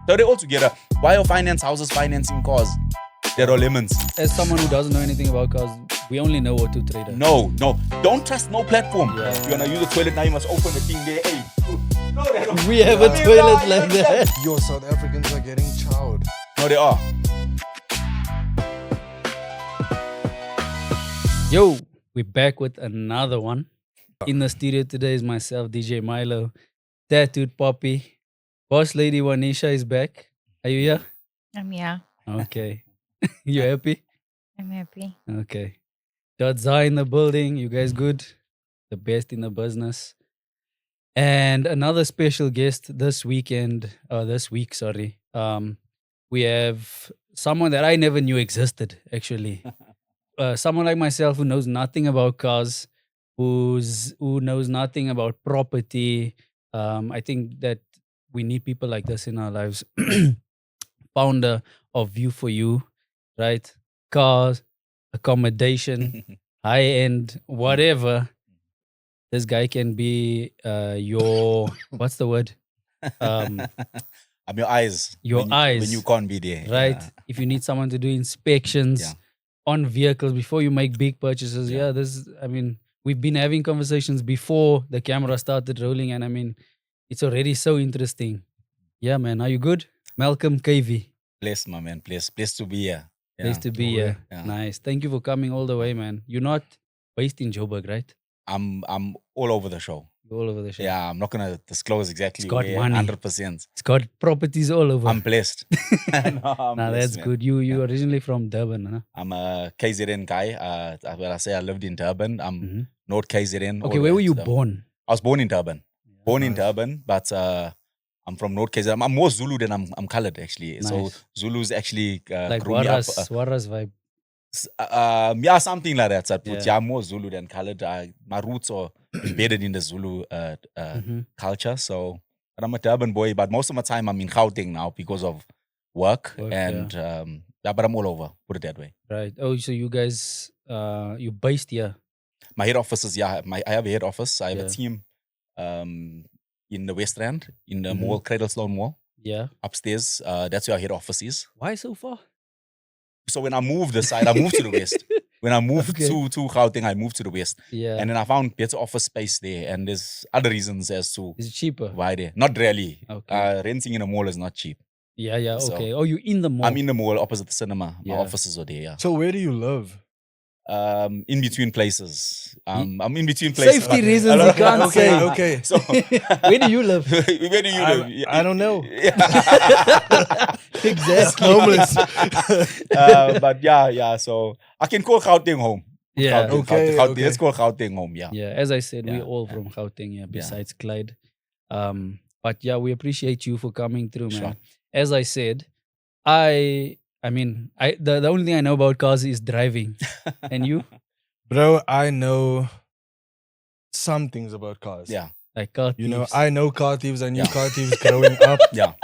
So they're all together. Why are finance houses financing cars? They're all lemons. As someone who doesn't know anything about cars, we only know what to trade. No. Don't trust no platform. Yeah. If you wanna use the toilet now, you must open the thing there. Hey. No, they don't. We have a toilet like that. Yo, South Africans are getting chowed. No, they are. Yo, we're back with another one. In the studio today is myself, DJ Milo, Tattooed Poppy, Boss Lady Wanisha is back. Are you here? I'm here. Okay. You happy? I'm happy. Okay. Dotza in the building. You guys good? The best in the business. And another special guest this week, sorry. We have someone that I never knew existed, actually. Someone like myself who knows nothing about cars, who knows nothing about property. I think that we need people like this in our lives. Founder of View for You, right? Cars, accommodation, high end, whatever. This guy can be your what's the word? I'm your eyes. Your eyes. When you can't be there. Right? Yeah. If you need someone to do inspections on vehicles before you make big purchases, we've been having conversations before the camera started rolling, and it's already so interesting. Yeah, man. Are you good? Malcolm Cavie. Blessed, my man. Blessed to be here. Yeah. Nice to be here. Yeah. Nice. Thank you for coming all the way, man. You're not based in Joburg, right? I'm all over the show. You're all over the show. Yeah, I'm not gonna disclose exactly It's got where, money. 100%. It's got properties all over. I'm blessed. I'm Nah, blessed, that's man. good. You originally from Durban, huh? I'm a KZN guy. When I say I lived in Durban, I'm North KZN. Okay, where were you born? I was born in Durban. Born in Durban, but I'm from North KZN. I'm more Zulu than I'm colored, actually. Nice. So Zulus actually Like grew me up. Waras vibe. Yeah, something like that. So Yeah. yeah, I'm more Zulu than colored. My roots are embedded in the Zulu culture. So, but I'm a Durban boy. But most of my time I'm in Gauteng now because of work and but I'm all over. Put it that way. Right. Oh, so you guys, you based here? My head office is I have a head office. I have Yeah. a team in the West Rand, in the mall, Cradlestone Mall, Yeah. upstairs. That's where our head office is. Why so far? So when I moved the side, I moved to the West. When I moved Okay. to Gauteng, I moved to the West. Yeah. And then I found better office space there. And there's other reasons as to Is it cheaper? why there. Not really. Okay. Renting in a mall is not cheap. Yeah. So, Okay. Oh, you in the mall? I'm in the mall opposite the cinema. My Yeah. offices are there. Yeah. So where do you live? In between places. I'm in between places. Safety but- reasons you can't Okay, say. okay. So Where do you live? where do you live? I don't know. Exactly. Homeless. But yeah. So I can call Gauteng home. Yeah. Gauteng, Okay, Gauteng. okay. Let's call Gauteng home. Yeah. Yeah. As I said, we're Yeah. all from Gauteng, besides Clyde. But yeah, we appreciate you for coming through, man. Sure. As I said, the only thing I know about cars is driving. And you? Bro, I know some things about cars. Yeah. Like car You know, thieves. I know car thieves. I knew Yeah. car thieves growing up. Yeah.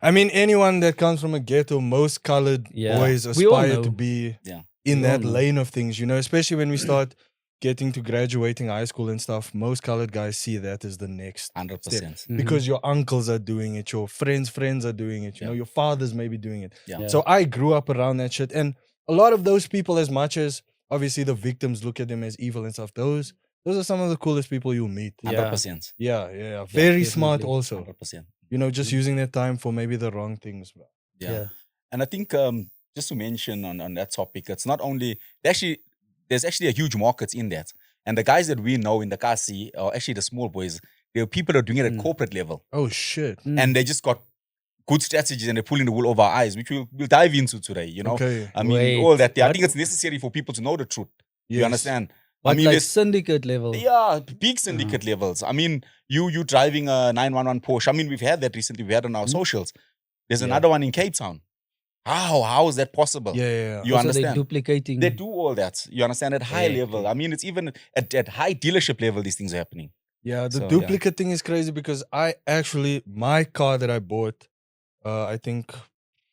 I mean, anyone that comes from a ghetto, most colored Yeah. boys We all aspire know. to be Yeah. in We all that know. lane of things, you know, especially when we start getting to graduating high school and stuff. Most colored guys see that as the next 100%. Mhm. because your uncles are doing it, your friends are doing it, you know, your fathers may be doing it. Yeah. Yeah. So I grew up around that shit. And a lot of those people, as much as obviously the victims look at them as evil and stuff, those are some of the coolest people you'll meet. Yeah. 100%. Yeah. Very smart definitely. also. 100%. You know, just using their time for maybe the wrong things, bro. Yeah. And I think just to mention on that topic, it's not only there's actually a huge market in that. And the guys that we know in the car scene are actually the small boys. There are people that are doing it at corporate level. Oh shit. And they just got good strategies and they're pulling the wool over our eyes, which we'll dive into today, you know. Okay. I mean, Wait, all that. I what? think it's necessary for people to know the truth. You Yes. understand? But I mean, like there's syndicate level. yeah, big syndicate levels. I mean, you driving a 911 Porsche. I mean, we've had that recently. We had on our socials. There's another one in Cape Town. How is that possible? Yeah. You Also, understand? they're duplicating. They do all that. You understand? At high Yeah, level. I mean, it's even at high dealership level, these things are happening. Yeah, the So, yeah. duplicate thing is crazy because my car that I bought, I think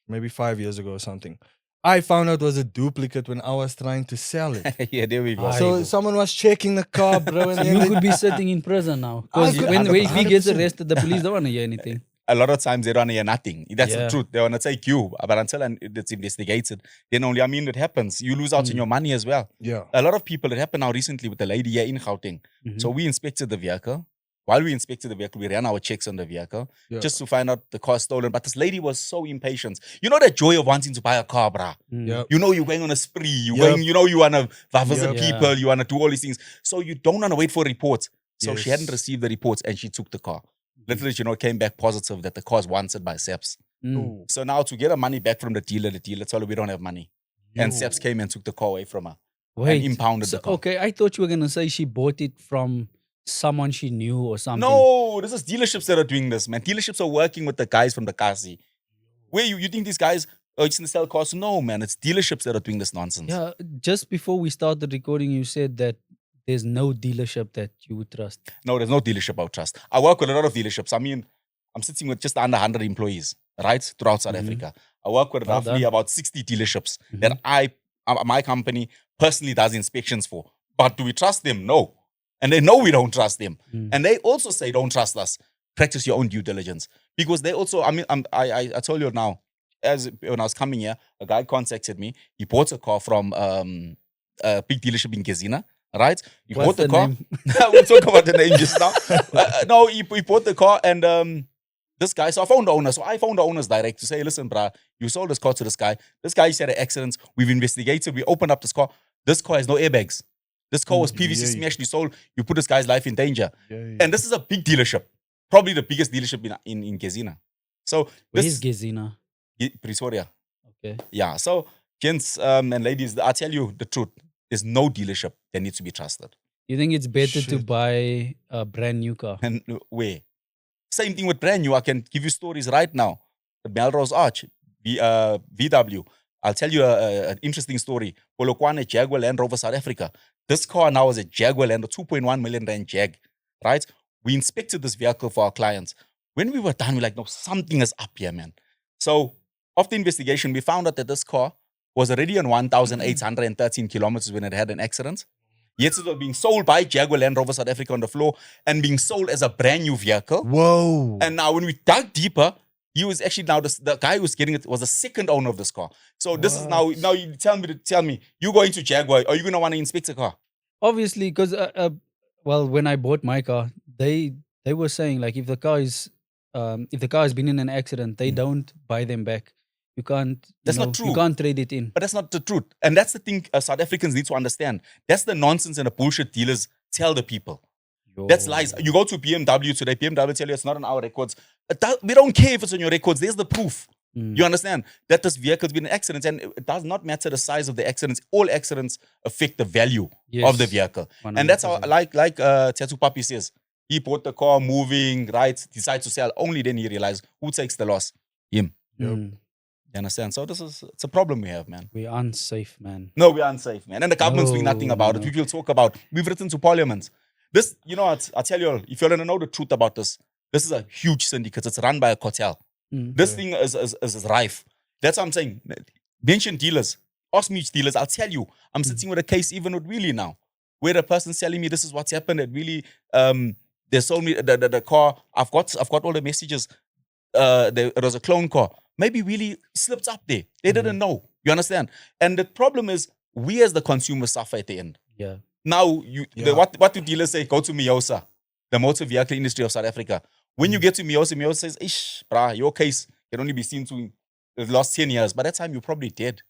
maybe 5 years ago or something, I found out was a duplicate when I was trying to sell it. Yeah, there we go. So someone was checking the car, bro, and then You they- could be sitting in prison now. I Because could- if he gets 100%. arrested, the police don't want to hear anything. a lot of times they don't hear nothing. That's the Yeah. truth. They want to take you, but until it's investigated, then only, I mean, it happens. You lose out on your money as well. Yeah. A lot of people, it happened now recently with the lady here in Gauteng. So we inspected the vehicle. While we inspected the vehicle, we ran our checks on the vehicle just to find out the car stolen. But this lady was so impatient. You know that joy of wanting to buy a car, brah? Yep. You know you're going on a spree. You're Yep. going, you know you want to visit Yep. people. You want to do all these things. So you don't want to wait for reports. So she hadn't Yes. received the reports and she took the car. Literally, you know, came back positive that the car is wanted by SEPs. Ooh. So now to get her money back from the dealer told her we don't have money. And Yo. SEPs came and took the car away from her. Wait. And impounded the car. Okay, I thought you were gonna say she bought it from someone she knew or something. No, this is dealerships that are doing this, man. Dealerships are working with the guys from the Kasi. Where you think these guys are just gonna sell cars? No, man. It's dealerships that are doing this nonsense. Yeah, just before we started recording, you said that there's no dealership that you would trust. No, there's no dealership I trust. I work with a lot of dealerships. I mean, I'm sitting with just under 100 employees, right? Throughout South Africa. I work with Well roughly done. about 60 dealerships that my company personally does inspections for. But do we trust them? No. And they know we don't trust them. And they also say, don't trust us. Practice your own due diligence. Because they also, I mean, I told you now, when I was coming here, a guy contacted me. He bought a car from a big dealership in Gezina, right? He What's bought the the car. name? We'll talk about the name just now. No, he bought the car and this guy, so I found the owner. So I found the owners direct to say, listen, brah, you sold this car to this guy. This guy said an accident. We've investigated. We opened up this car. This car has no airbags. This car was PVC Yeah. smashed. You sold. You put this guy's life in danger. Yeah. And this is a big dealership. Probably the biggest dealership in Gezina. So Where this is Gezina? Pretoria. Okay. Yeah. So gents and ladies, I tell you the truth. There's no dealership that needs to be trusted. You think it's better to Shit. buy a brand new car? And where? Same thing with brand new. I can give you stories right now. The Melrose Arch, VW. I'll tell you an interesting story. Polokwane Jaguar Land Rover South Africa. This car now is a Jaguar Land, a 2.1 million rand Jag, right? We inspected this vehicle for our clients. When we were done, we're like, no, something is up here, man. So after investigation, we found out that this car was already on 1,813 kilometers when it had an accident. Yet it was being sold by Jaguar Land Rover South Africa on the floor and being sold as a brand new vehicle. Whoa. And now when we dug deeper, he was actually now the guy who was getting it was the second owner of this car. So this is now you tell me, you going to Jaguar, are you going to want to inspect a car? Obviously, because well, when I bought my car, they were saying like if the car has been in an accident, they don't buy them back. You can't. That's not true. You can't trade it in. But that's not the truth. And that's the thing South Africans need to understand. That's the nonsense and the bullshit dealers tell the people. That's lies. You go to BMW today, BMW tell you it's not on our records. We don't care if it's on your records. There's the proof. You understand? That this vehicle's been in accidents and it does not matter the size of the accidents. All accidents affect the value of the vehicle. 100%. And that's how, like Tattoo Papi says, he bought the car moving, right? Decides to sell. Only then he realized who takes the loss? Him. You understand? So it's a problem we have, man. We're unsafe, man. No, we're unsafe, man. And the government's doing nothing about it. No. People talk about, we've written to parliament. This, you know what, I tell you all, if you want to know the truth about this is a huge syndicate. It's run by a cartel. This thing is rife. That's what I'm saying. Mention dealers. Ask me dealers. I'll tell you. I'm sitting with a case even with Wheelie now, where the person's telling me this is what's happened. That really, they sold me the car. I've got all the messages. It was a clone car. Maybe Wheelie slipped up there. They didn't know. You understand? And the problem is, we as the consumers suffer at the end. Yeah. Now, what do dealers say? Go to Miosa, the motor vehicle industry of South Africa. When you get to Miosa, Miosa says, ish, brah, your case can only be seen to the last 10 years. By that time, you're probably dead.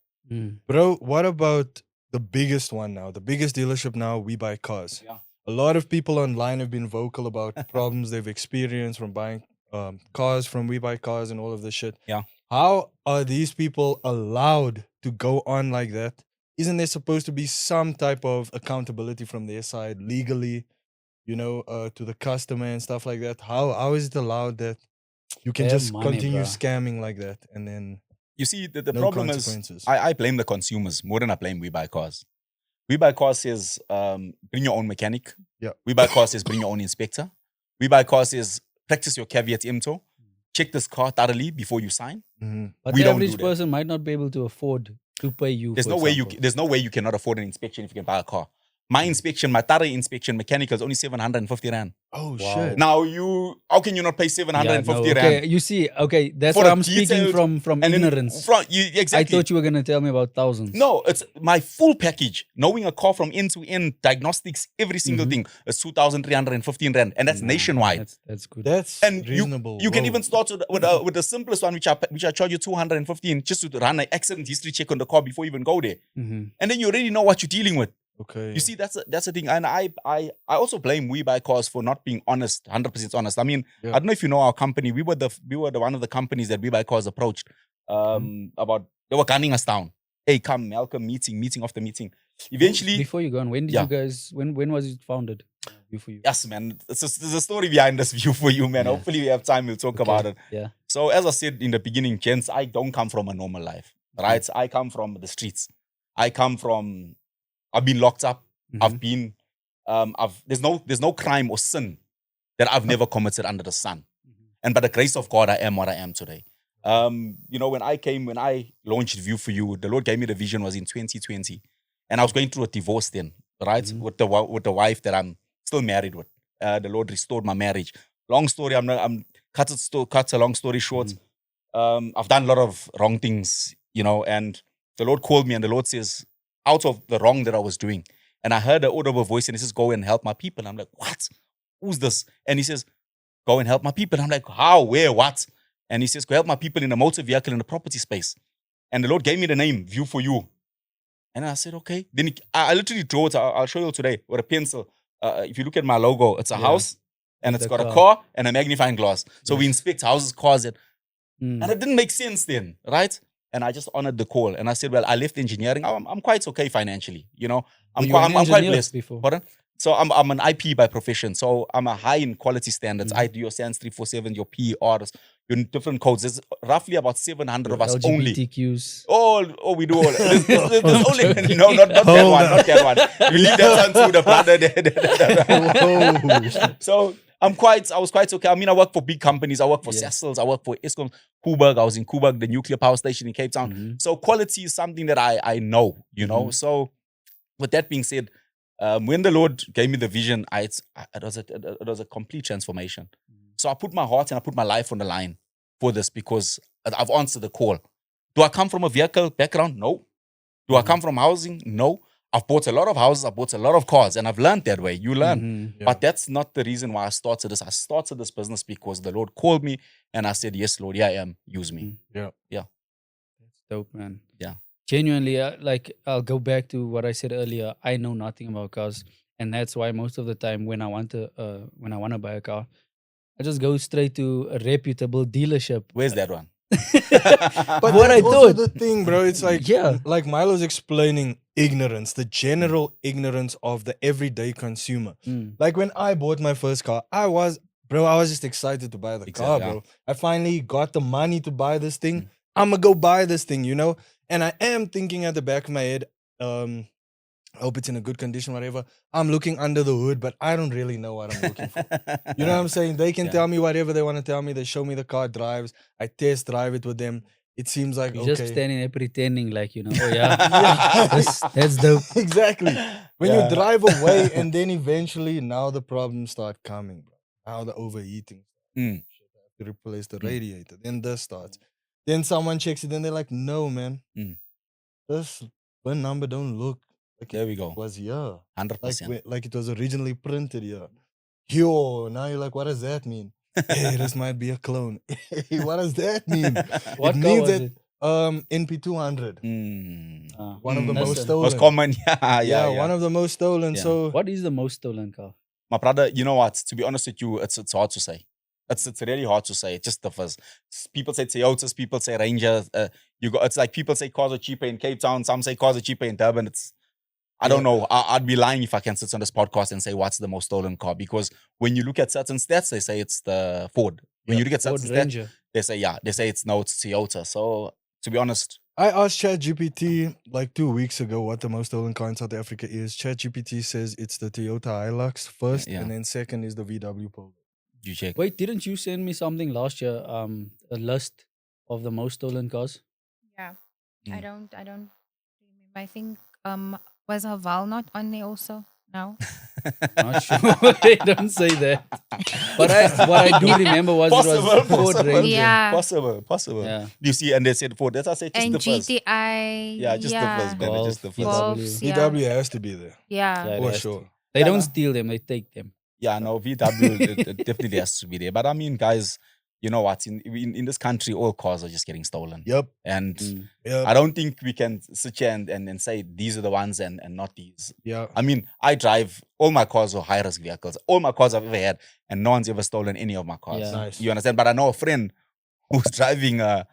Bro, what about the biggest one now? The biggest dealership now, We Buy Cars. Yeah. A lot of people online have been vocal about problems they've experienced from buying cars from We Buy Cars and all of this shit. Yeah. How are these people allowed to go on like that? Isn't there supposed to be some type of accountability from their side legally, to the customer and stuff like that? How is it allowed that you can They have just money, continue bruh. scamming like that and then You see, the no problem is, consequences? I blame the consumers more than I blame We Buy Cars. We Buy Cars says, bring your own mechanic. Yeah. We Buy Cars says, bring your own inspector. We Buy Cars says, practice your caveat emptor. Check this car thoroughly before you sign. But We the don't do average that. person might not be able to afford to pay you. There's for no way example. there's no way you cannot afford an inspection if you can buy a car. My inspection, my thorough inspection, mechanical is only 750 rand. Oh Wow. shit. Now how can you not pay Yeah, 750 no, rand? okay, you see, okay, that's For what a I'm speaking detailed- from And then ignorance. I exactly. thought you were gonna tell me about thousands. No, it's my full package. Knowing a car from end to end, diagnostics, every single Mhm. thing is 2,315 rand, and that's Nah, nationwide. That's good. That's And reasonable. you can Whoa. even start with the simplest one, which I charge you 215 just to run an accident history check on the car before you even go there, Mhm. and then you already know what you're dealing with. Okay. You see, that's the thing, and I also blame We Buy Cars for not being honest, 100% honest. I mean, Yeah. I don't know if you know our company. We were the one of the companies that We Buy Cars approached about they were gunning us down. Hey, come, Malcolm, meeting after meeting. Eventually, Before you go on, when did Yeah. you guys? When was it founded? View for you. yes, man, there's a story behind this View for You, man. Yeah. Hopefully, we have time. We'll talk about it. Yeah. So, as I said in the beginning, gents, I don't come from a normal life, right? I come from the streets. I've been locked up. I've been, there's no crime or sin that I've never committed under the sun. And by the grace of God, I am what I am today. When I launched View for You, the Lord gave me the vision was in 2020, and I was going through a divorce then, right? With the wife that I'm still married with. The Lord restored my marriage. Long story. Cut a long story short. I've done a lot of wrong things, and the Lord called me, and the Lord says, out of the wrong that I was doing, and I heard an audible voice, and he says, "Go and help my people." And I'm like, "What? Who's this?" And he says, "Go and help my people." And I'm like, "How? Where? What?" And he says, "Go help my people in the motor vehicle in the property space." And the Lord gave me the name View for You. And I said, "Okay." Then I literally drew it. I'll show you today with a pencil. If you look at my logo, it's a Yeah. house, and With it's the got a car. car and a magnifying glass. So we inspect houses, cars, and it didn't make sense then, right? And I just honored the call. And I said, well, I left engineering. I'm quite okay financially. Were you an I'm quite engineer blessed. before? Pardon? So I'm an IP by profession. So I'm a high in quality standards. I do your SANS 347, your PERs, your different codes. There's roughly about 700 of us only. LGBTQs. Oh, we do all. There's only no, not that Hold one, up. not that one. You leave that one to the brother. Whoa. So I was quite okay. I mean, I work for big companies. I work for Yeah. Cecil's. I work for Eskom, Koeberg. I was in Koeberg, the nuclear power station in Cape Town. So quality is something that I know, So with that being said, when the Lord gave me the vision, it was a complete transformation. So I put my heart and I put my life on the line for this because I've answered the call. Do I come from a vehicle background? No. Do I come from housing? No. I've bought a lot of houses, I've bought a lot of cars, and I've learned that way. You learn. Yeah. But that's not the reason why I started this. I started this business because the Lord called me and I said, yes, Lord, here I am. Use me. Yeah. That's dope, man. Yeah. Genuinely, I'll go back to what I said earlier. I know nothing about cars, and that's why most of the time when I want to buy a car, I just go straight to a reputable dealership. Where's that one? But What that's I also thought. the thing, bro. It's like, Yeah. like Milo's explaining ignorance, the general ignorance of the everyday consumer. Like when I bought my first car, I was just excited to buy the car, Exactly, bro. I finally got the money to buy this thing. I'm gonna go buy this thing, And I am thinking at the back of my head, I hope it's in a good condition, whatever. I'm looking under the hood, but I don't really know what I'm looking for. You know what I'm saying? They can Yeah. tell me whatever they want to tell me. They show me the car drives. I test drive it with them. It seems like, You're okay. just standing there pretending like, oh yeah, that's dope. Exactly. When Yeah. you drive away and then eventually now the problems start coming, bro. Now the overheating. Mm. To replace the radiator. Then this starts. Then someone checks it and they're like, no, man. This VIN number don't look like There we go. it was here. 100%. Like it was originally printed here. Yo, now you're like, what does that mean? Hey, this might be a clone. Hey, what does that mean? What it car means was that it? NP200. One of the most Nissan. stolen. Most common. Yeah. One of the most stolen. Yeah. So What is the most stolen car? My brother, you know what? To be honest with you, it's hard to say. It's really hard to say. It just differs. People say Toyotas, people say Rangers. It's like people say cars are cheaper in Cape Town. Some say cars are cheaper in Durban. I don't know. I'd be lying if I can sit on this podcast and say what's the most stolen car, because when you look at certain stats, they say it's the Ford. When you look at Ford certain stats, Ranger. they say it's Toyota. So to be honest, I asked ChatGPT like 2 weeks ago what the most stolen car in South Africa is. ChatGPT says it's the Toyota Hilux first, Yeah. and then second is the VW Polo. you check. Wait, didn't you send me something last year? A list of the most stolen cars. Yeah. Mm. I don't remember. I think was Haval not on there also? No. Not sure. Don't say that. But what I do remember was it was Ford Ranger. Yeah. Possible. Yeah. You see, and they said Ford. That's why I said just And the first. GTI. Yeah, just the first, man. Golf, Just the first. Golfs, VW. yeah. VW has to be there Yeah. Yeah, it for has to. sure. They Yeah, don't no. steal them; they take them. Yeah, no, VW it definitely has to be there. But I mean, guys, you know what? In this country, all cars are just getting stolen. Yep. And Mm. Yep. I don't think we can sit here and say these are the ones and not these. Yeah. I mean, I drive all my cars are high risk vehicles. All my cars I've ever had, and no one's ever stolen any of my cars. Yeah. Nice. You understand? But I know a friend who's driving a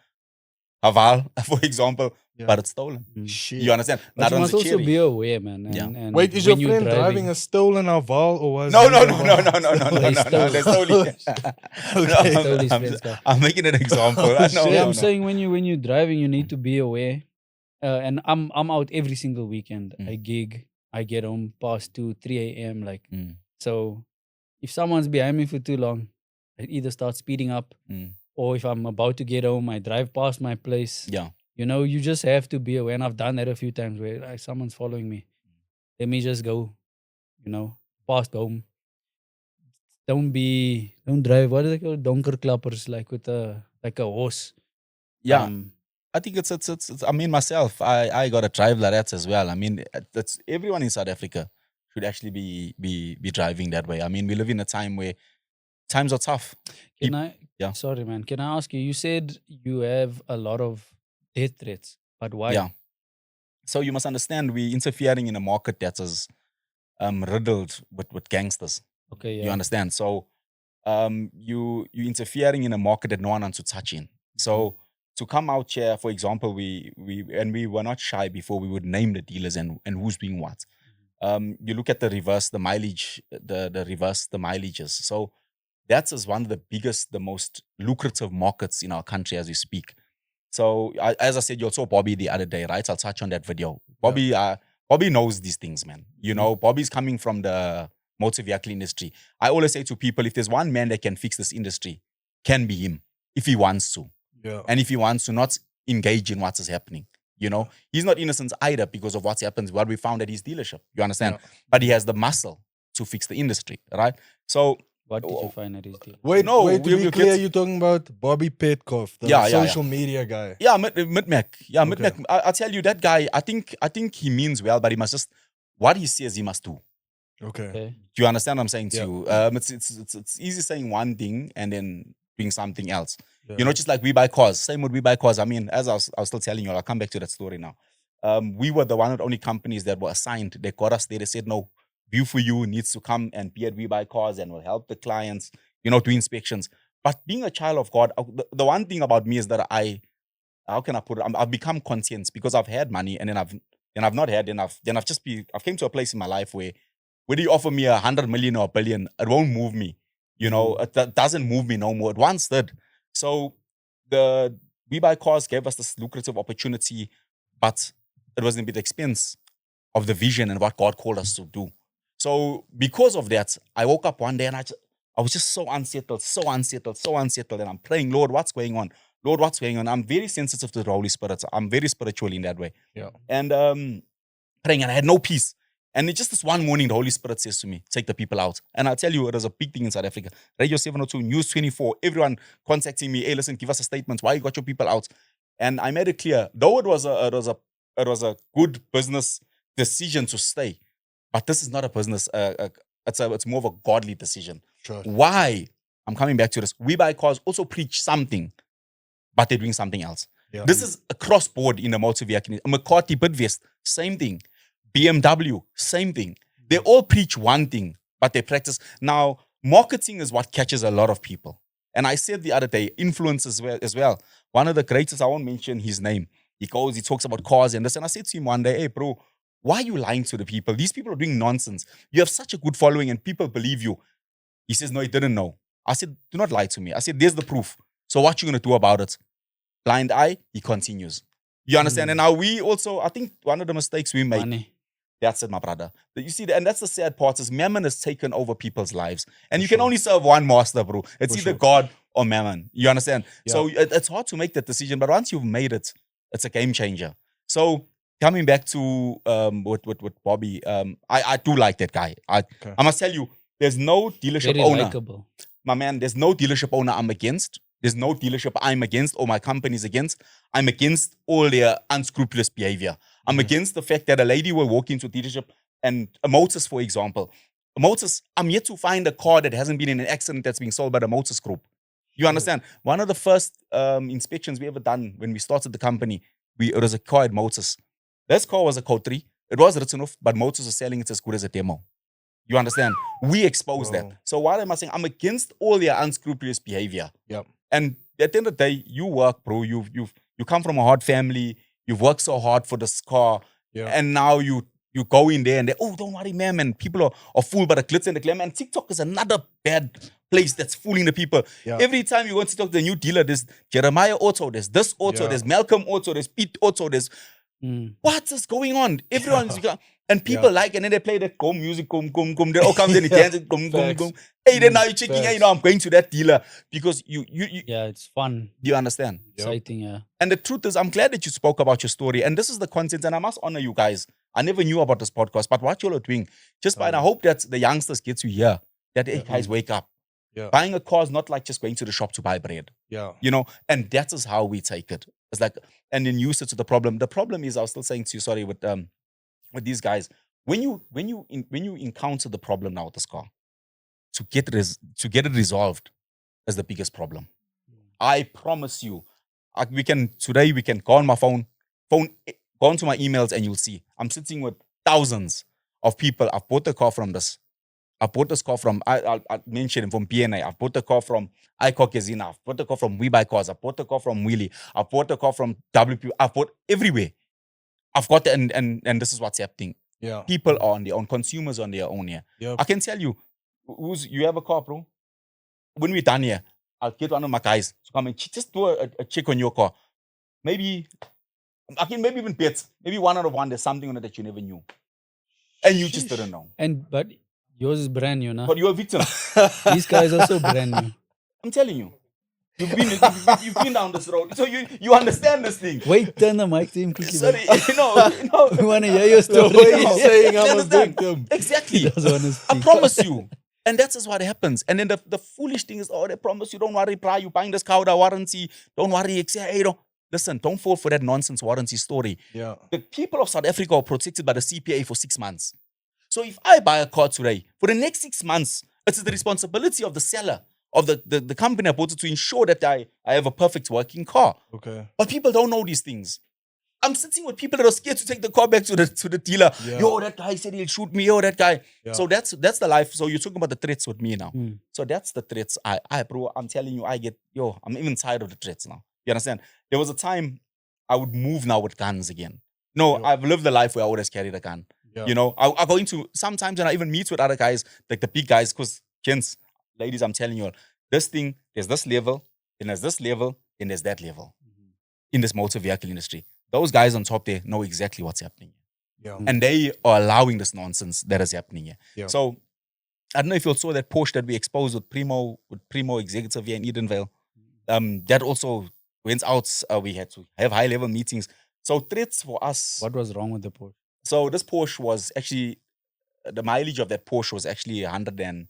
Haval, for example, Yeah. but it's stolen. Shit. You understand? But Not you on must the also cherry. be aware, man. Yeah. And Wait, is your when you're friend driving a stolen Haval or was No, his no, no, Haval no, no, no, no, no, They no, stole no. it. They stole it. Okay. No, Stole his I'm, friend's car. I'm making an example. Oh, No, shit. Yeah, no, I'm no. saying when you're driving, you need to be aware. And I'm out every single weekend. Mm. I gig. I get home past 2, 3 a.m. Like Mm, so, if someone's behind me for too long, I either start speeding up, mm. or if I'm about to get home, I drive past my place. Yeah. You know, you just have to be aware. And I've done that a few times where like someone's following me. Let me just go, you know, past home. Don't drive. What is it called? Donker clappers, like with like a horse. Yeah. I think it's I mean, myself, I got a drive like that as well. I mean, that's everyone in South Africa should actually be driving that way. I mean, we live in a time where times are tough. Yeah. Sorry, man. Can I ask you? You said you have a lot of death threats, but why? Yeah. So you must understand, we're interfering in a market that is riddled with gangsters. Okay, You yeah. understand? So you interfering in a market that no one wants to touch in. So to come out here, for example, we were not shy before we would name the dealers and who's doing what. You look at the reverse, the mileage, the reverse, the mileages. So that's is one of the biggest, the most lucrative markets in our country as we speak. So as I said, you saw Bobby the other day, right? I'll touch on that video. Bobby, Bobby knows these things, man. You know, Bobby's coming from the motor vehicle industry. I always say to people, if there's one man that can fix this industry, can be him if he wants to. Yeah. And if he wants to not engage in what is happening. You know, he's not innocent either because of what happens, what we found at his dealership. You understand? Yeah. But he has the muscle to fix the industry, right? So What did you find at his deal? Wait, No, wait, to we be will clear, get- you're talking about Bobby Petkoff, the Yeah, social media guy. yeah, Mid-Mac. Yeah, Okay. Mid-Mac. I'll tell you, that guy, I think he means well, but he must just, what he says, he must do. Okay. Okay. Do you understand what I'm saying to Yeah. you? It's easy saying one thing and then doing something else. Yeah. You know, just like We Buy Cars. Same with We Buy Cars. I mean, as I was still telling you, I'll come back to that story now. We were the one of the only companies that were assigned. They got us there. They said, no, View for You needs to come and be at We Buy Cars and will help the clients, you know, do inspections. But being a child of God, the one thing about me is that how can I put it? I've become conscious because I've had money and then I've not had enough. I've came to a place in my life where whether you offer me 100 million or a billion, it won't move me. You know, it doesn't move me no more. It once did. So the We Buy Cars gave us this lucrative opportunity, but it was at the expense of the vision and what God called us to do. So because of that, I woke up one day and I was just so unsettled, and I'm praying, Lord, what's going on? Lord, what's going on? I'm very sensitive to the Holy Spirit. I'm very spiritual in that way. Yeah. And praying, and I had no peace. And it's just this one morning, the Holy Spirit says to me, take the people out. And I'll tell you, it was a big thing in South Africa. Radio 702, News 24, everyone contacting me, hey, listen, give us a statement. Why you got your people out? And I made it clear, though it was a good business decision to stay, but this is not a business. It's more of a godly decision. Sure. Why? I'm coming back to this. We Buy Cars also preach something, but they're doing something else. Yeah. This is across board in the motor vehicle. McCarthy, Bidvest, same thing. BMW, same thing. They all preach one thing, but they practice. Now, marketing is what catches a lot of people. And I said the other day, influence as well. One of the greatest, I won't mention his name. He talks about cars and this. And I said to him one day, hey, bro, why are you lying to the people? These people are doing nonsense. You have such a good following and people believe you. He says, no, he didn't know. I said, do not lie to me. I said, there's the proof. So what you going to do about it? Blind eye, he continues. You understand? And now we also, I think one of the mistakes we make, Money. that's it, my brother. You see, and that's the sad part is mammon has taken over people's lives. And For you can sure. only serve one master, bro. It's For either sure. God or mammon. You understand? Yeah. So it's hard to make that decision. But once you've made it, it's a game changer. So coming back to with Bobby, I do like that guy. I must tell you, there's no dealership Very owner. likable. My man, there's no dealership owner I'm against. There's no dealership I'm against or my company's against. I'm against all their unscrupulous behavior. I'm against the fact that a lady will walk into a dealership and a Motors, for example. A Motors, I'm yet to find a car that hasn't been in an accident that's being sold by the Motors Group. You understand? One of the first inspections we ever done when we started the company, it was a car at Motors. This car was a Code 3. It was written off, but Motors was selling it as good as a demo. You understand? We expose that. So why am I saying I'm against all their unscrupulous behavior? Yep. And at the end of the day, you work, bro. You come from a hard family. You've worked so hard for this car, and now you go in there and don't worry, man. And people are fooled by the glitz and the glamour. And TikTok is another bad place that's fooling the people. Every time you go to TikTok, the new dealer, there's Jeremiah Auto, there's this Auto, there's Malcolm Auto, there's Pete Auto, there's what is going on? Everyone's and people like, and then they play that gum music, gum. They all come and they dance, gum. Hey, then now you're checking, hey, I'm going to that dealer because you it's fun. Do you understand? Exciting, yeah. And the truth is, I'm glad that you spoke about your story, and this is the content, and I must honor you guys. I never knew about this podcast, but what you're doing, just by, and I hope that the youngsters get to hear that, hey, guys, wake up. Buying a car is not like just going to the shop to buy bread. You know, and that is how we take it. It's like, and then use it to the problem. The problem is, I was still saying to you, sorry, with these guys, when you encounter the problem now with this car, to get it resolved is the biggest problem. I promise you, we can go on my phone, go onto my emails, and you'll see I'm sitting with thousands of people. I've bought the car from this. I bought this car from, I mentioned from BNA. I've bought the car from iCaucasina. I've bought the car from We Buy Cars. I've bought the car from Wheelie. I've bought the car from WP. I've bought everywhere. I've got and this is what's happening. People are on their own. Consumers on their own here. I can tell you, you have a car, bro. When we're done here, I'll get one of my guys to come and just do a check on your car. Maybe even bets. Maybe 1 out of 1, there's something on it that you never knew. And you just didn't know. But yours is brand new, nah? But you're a victim. These guys are also brand new. I'm telling you. You've been down this road. So you understand this thing. Wait, turn the mic to him quickly. Sorry, We want to hear your story. He's saying I'm a victim. Exactly. I promise you. And that's just what happens. And then the foolish thing is, they promise you, don't worry, bro, you buying this car with a warranty. Don't worry. Hey, listen, don't fall for that nonsense warranty story. The people of South Africa are protected by the CPA for 6 months. So if I buy a car today, for the next 6 months, it's the responsibility of the seller, of the company I bought it to ensure that I have a perfect working car. But people don't know these things. I'm sitting with people that are scared to take the car back to the dealer. Yo, that guy said he'll shoot me. Yo, that guy. So that's the life. So you're talking about the threats with me now. So that's the threats. Bro, I'm telling you, I'm even tired of the threats now. You understand? There was a time I would move now with guns again. No, I've lived a life where I always carried a gun. You know, I go into sometimes and I even meet with other guys, like the big guys, because gents, ladies, I'm telling you all, this thing, there's this level, and there's this level, and there's that level in this motor vehicle industry. Those guys on top there know exactly what's happening. And they are allowing this nonsense that is happening here. So I don't know if you saw that Porsche that we exposed with Primo Executive here in Edenvale. That also went out. We had to have high-level meetings. So threats for us. What was wrong with the Porsche? So this Porsche was actually, the mileage of that Porsche was actually 100 and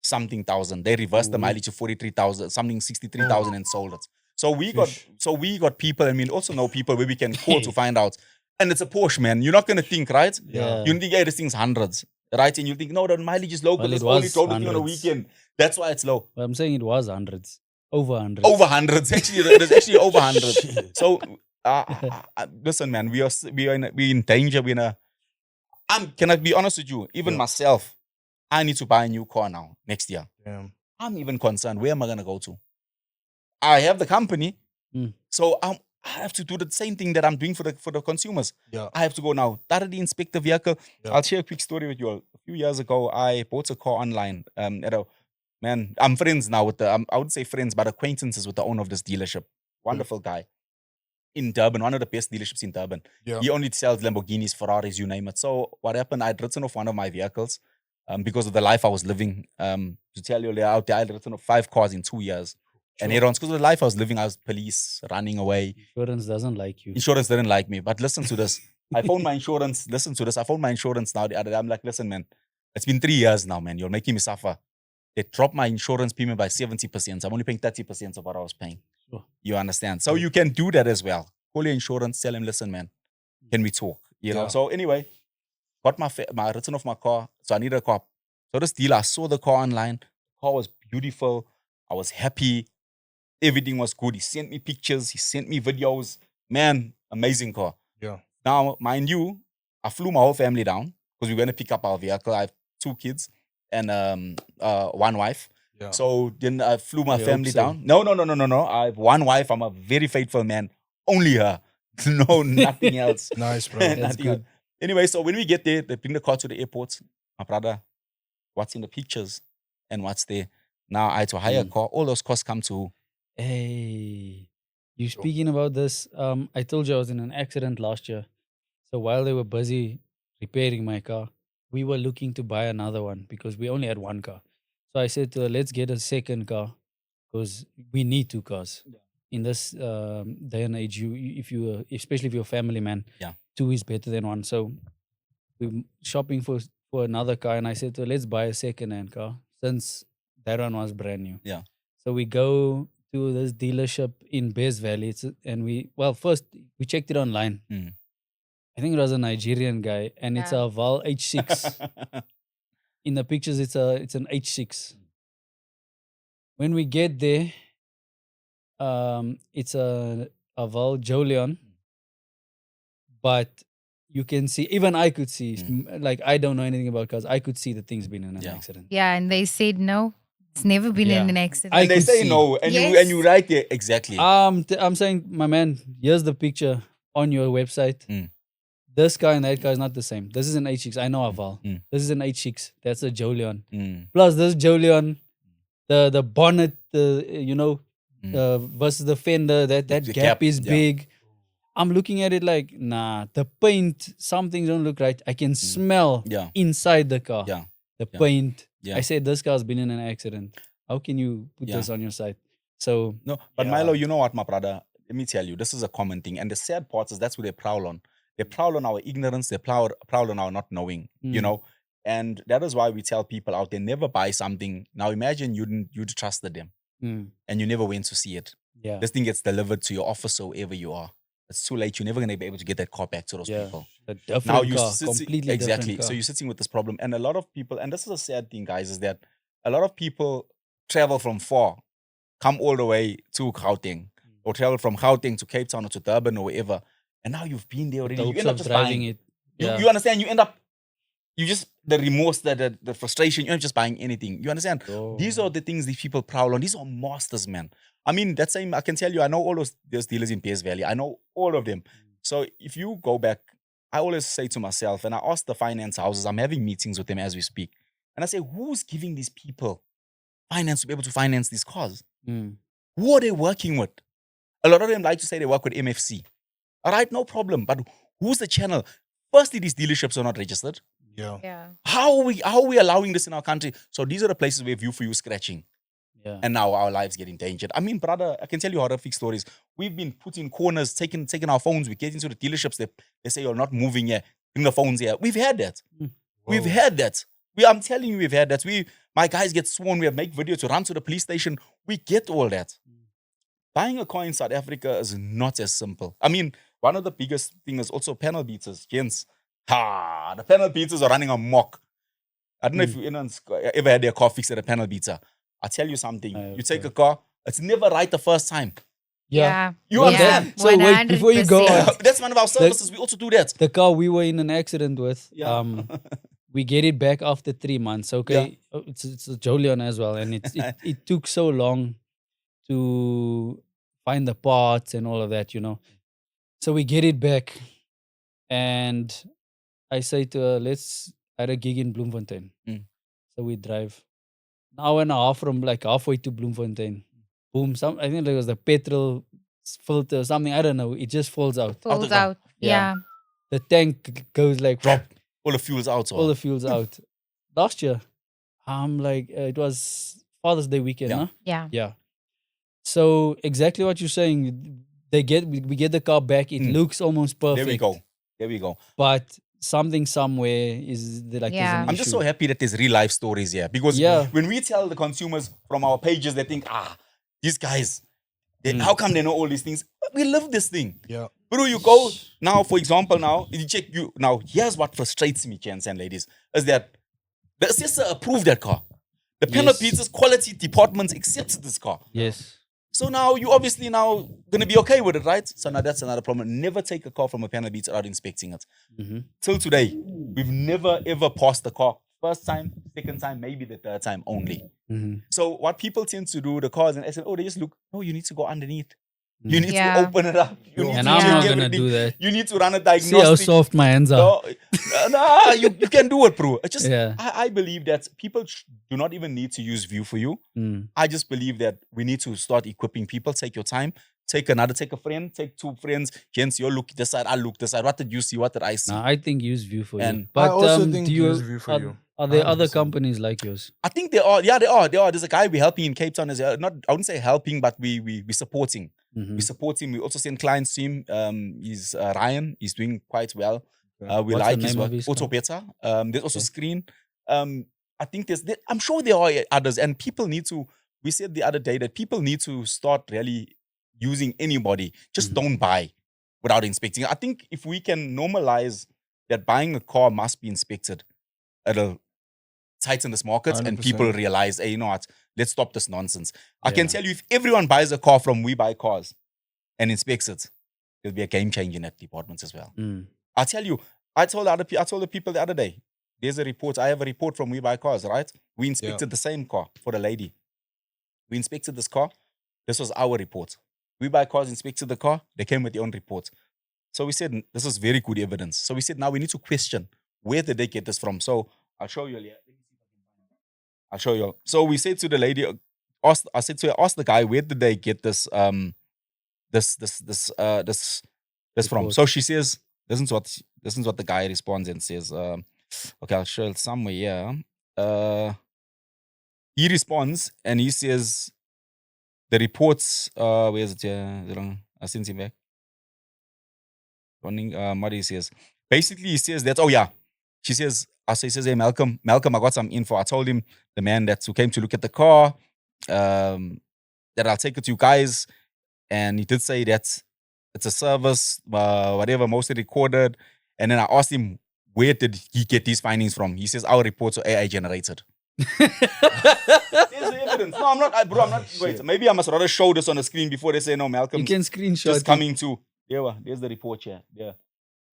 something thousand. They reversed the mileage to 43,000, something 63,000 and sold it. So we got people, and we also know people where we can call to find out. And it's a Porsche, man. You're not going to think, right? You think, this thing's hundreds, right? And you think, no, the mileage is low because it's only drove the thing on a weekend. That's why it's low. Well, I'm saying it was hundreds. Over hundreds. Over hundreds. Actually, there's actually over hundreds. So, listen, man, we're in danger. Can I be honest with you? Even myself, I need to buy a new car now, next year. I'm even concerned. Where am I going to go to? I have the company, so I have to do the same thing that I'm doing for the consumers. I have to go now, thoroughly inspect the vehicle. I'll share a quick story with you all. A few years ago, I bought a car online. I'm friends now with I wouldn't say friends, but acquaintances with the owner of this dealership. Wonderful guy. In Durban, one of the best dealerships in Durban. He only sells Lamborghinis, Ferraris, you name it. So what happened, I'd written off one of my vehicles because of the life I was living. To tell you, out there, I'd written off 5 cars in 2 years. And because of the life I was living, I was police, running away. Insurance doesn't like you. Insurance didn't like me. But listen to this. I phoned my insurance. Listen to this. I phoned my insurance now the other day. I'm like, listen, man, it's been 3 years now, man. You're making me suffer. They dropped my insurance payment by 70%. So I'm only paying 30% of what I was paying. Sure. You understand? So you can do that as well. Call your insurance, tell him, listen, man, can we talk? You know? Yeah. So anyway, got my written off my car. So I needed a car. So this dealer, I saw the car online. The car was beautiful. I was happy. Everything was good. He sent me pictures. He sent me videos. Man, amazing car. Yeah. Now, mind you, I flew my whole family down because we were going to pick up our vehicle. I have 2 kids and 1 wife. Yeah. So then I flew my I hope family so. down. No. I have 1 wife. I'm a very faithful man. Only her. No, nothing else. Nice, bro. That's Nothing good. else. Anyway, so when we get there, they bring the car to the airport. My brother, what's in the pictures and what's there? Now I had to hire a car. All those costs come to Hey, you speaking about this? I told you I was in an accident last year. So while they were busy repairing my car, we were looking to buy another one because we only had 1 car. So I said to her, let's get a second car because we need 2 cars. In this day and age, especially if you're a family man, Yeah. 2 is better than 1. So we're shopping for another car, and I said to her, let's buy a second-hand car since that one was brand new. Yeah. So we go to this dealership in Bears Valley, first we checked it online. I think it was a Nigerian guy, and it's Yeah. a Val H6. In the pictures, it's an H6. When we get there, it's a Val Jolion, but you can see, even I could see, like I don't know anything about cars. I could see the thing's been in an accident. Yeah, and they said no. It's never been in an accident. And they could say see. no, and Yes. you right there exactly. I'm saying, my man, here's the picture on your website. This car and that car is not the same. This is an H6. I know a Val. This is an H6. That's a Jolion. Plus, this Jolion, the bonnet, versus the fender, that The gap gap, is yeah. big. I'm looking at it like, nah, the paint, something don't look right. I can smell Yeah. inside the car. Yeah. The Yeah. paint. Yeah. I said, this car's been in an accident. How can you put Yeah. this on your site? So, No, but Milo, you know what, my brother? Let me tell you, this is a common thing. And the sad part is that's what they prowl on. They prowl on our ignorance. They prowl on our not knowing, you know? And that is why we tell people out there, never buy something. Now imagine you'd trusted them and you never went to see it. yeah. This thing gets delivered to your office or wherever you are. It's too late. You're never going to be able to get that car back to those Yeah. people. A different Now you car, sit- completely exactly. different car. So you're sitting with this problem, and a lot of people, and this is a sad thing, guys, is that a lot of people travel from far, come all the way to Gauteng, or travel from Gauteng to Cape Town or to Durban or wherever, and now you've been there With already. the You hopes end up of just driving buying it. You, Yeah. you understand? You just the remorse, the frustration. You're not just buying anything. You understand? These are the things these people prowl on. These are masters, man. I mean, that same. I can tell you, I know all those dealers in PS Valley. I know all of them. So if you go back, I always say to myself, and I ask the finance houses, I'm having meetings with them as we speak, and I say, who's giving these people finance to be able to finance these cars? Who are they working with? A lot of them like to say they work with MFC. All right, no problem. But who's the channel? Firstly, these dealerships are not registered. Yeah. How are we allowing this in our country? So these are the places where view for you scratching. Yeah. And now our lives get endangered. I mean, brother, I can tell you horrific stories. We've been put in corners, taking our phones. We get into the dealerships. They say you're not moving here. Bring the phones here. We've had that. We've had that. I'm telling you, we've had that. My guys get sworn. We have make videos to run to the police station. We get all that. Buying a car in South Africa is not as simple. I mean, one of the biggest things is also panel beaters. Gents, the panel beaters are running amok. I don't know if you ever had their car fixed at a panel beater. I'll tell you something. You take a car, it's never right the first time. Yeah. You understand? So wait, before you go on, That's one of our services. We also do that. the car we were in an accident with, we get it back after 3 months. Okay, it's a Jolion as well, and it took so long to find the parts and all of that, So we get it back, and I say to her, let's at a gig in Bloemfontein. So we drive an hour and a half from like halfway to Bloemfontein. Boom! I think it was the petrol filter or something. I don't know. It just falls out. Falls out. Yeah. The tank goes like Drop. All the fuel's out. all the fuel's out. Last year, I'm like, it was Father's Day weekend, huh? Yeah. Yeah. So exactly what you're saying. We get the car back. It looks almost perfect. There we go. There we go. But something somewhere is there's an Yeah. I'm just issue. so happy that there's real life stories here because Yeah. when we tell the consumers from our pages, they think, these guys, how come they know all these things? We live this thing. Yeah. Bro, you go now, for example, now, you check you now. Here's what frustrates me, gents and ladies, is that the assessor approved that car. The panel pizzas quality departments accepted this car. Yes. So now you obviously now gonna be okay with it, right? So now that's another problem. Never take a car from a panel beat without inspecting it. Till today, we've never ever passed the car. First time, second time, maybe the third time only. So what people tend to do, the cars and I said, they just look. No, you need to go underneath. You need Yeah. to open it up. You need And to I'm check not gonna everything. do that. You need to run a See how diagnostic. soft my hands are. No, you can do it, bro. It's just Yeah. I believe that people do not even need to use View for You. I just believe that we need to start equipping people. Take your time. Take a friend. Take two friends. Gents, you look this side. I look this side. What did you see? What did I see? Nah, I think use View for you. And But I also think do you use View for you. are there other 100%. companies like yours? I think they are. Yeah, they are. There's a guy we're helping in Cape Town. I wouldn't say helping, but we supporting. We support him. We also send clients to him. He's Ryan. He's doing quite well. We What's like the his name work. of his Auto company? Better. There's also Screen. I think I'm sure there are others, and people need to. We said the other day that people need to start really using anybody. Just don't buy without inspecting. I think if we can normalize that buying a car must be inspected, it'll tighten this market and 100%. people realize, hey, you know what? Let's stop this nonsense. I can tell you, if everyone buys a car from We Buy Cars and inspects it, it'll be a game changer in that department as well. I tell you, I told the people the other day, there's a report. I have a report from We Buy Cars, right? We inspected the same car for the lady. We inspected this car. This was our report. We Buy Cars inspected the car. They came with their own report. So we said, this is very good evidence. So we said, now we need to question, where did they get this from? So I'll show you. I'll show you. So we said to the lady, ask the guy, where did they get this this from? So she says, this is what the guy responds and says, okay, I'll show it somewhere here. He responds and he says, the reports, where is it here? I sent him back. What he says. Basically, he says that, she says, he says, hey, Malcolm, I got some info. I told him, the man who came to look at the car, that I'll take it to you guys. And he did say that it's a service, whatever, mostly recorded. And then I asked him, where did he get these findings from? He says, our reports are AI generated. There's the evidence. No, I'm not, bro, I'm not. Wait, maybe I must rather show this on the screen before they say, no, Malcolm. You can screenshot just it. coming to. There's the report here. Yeah.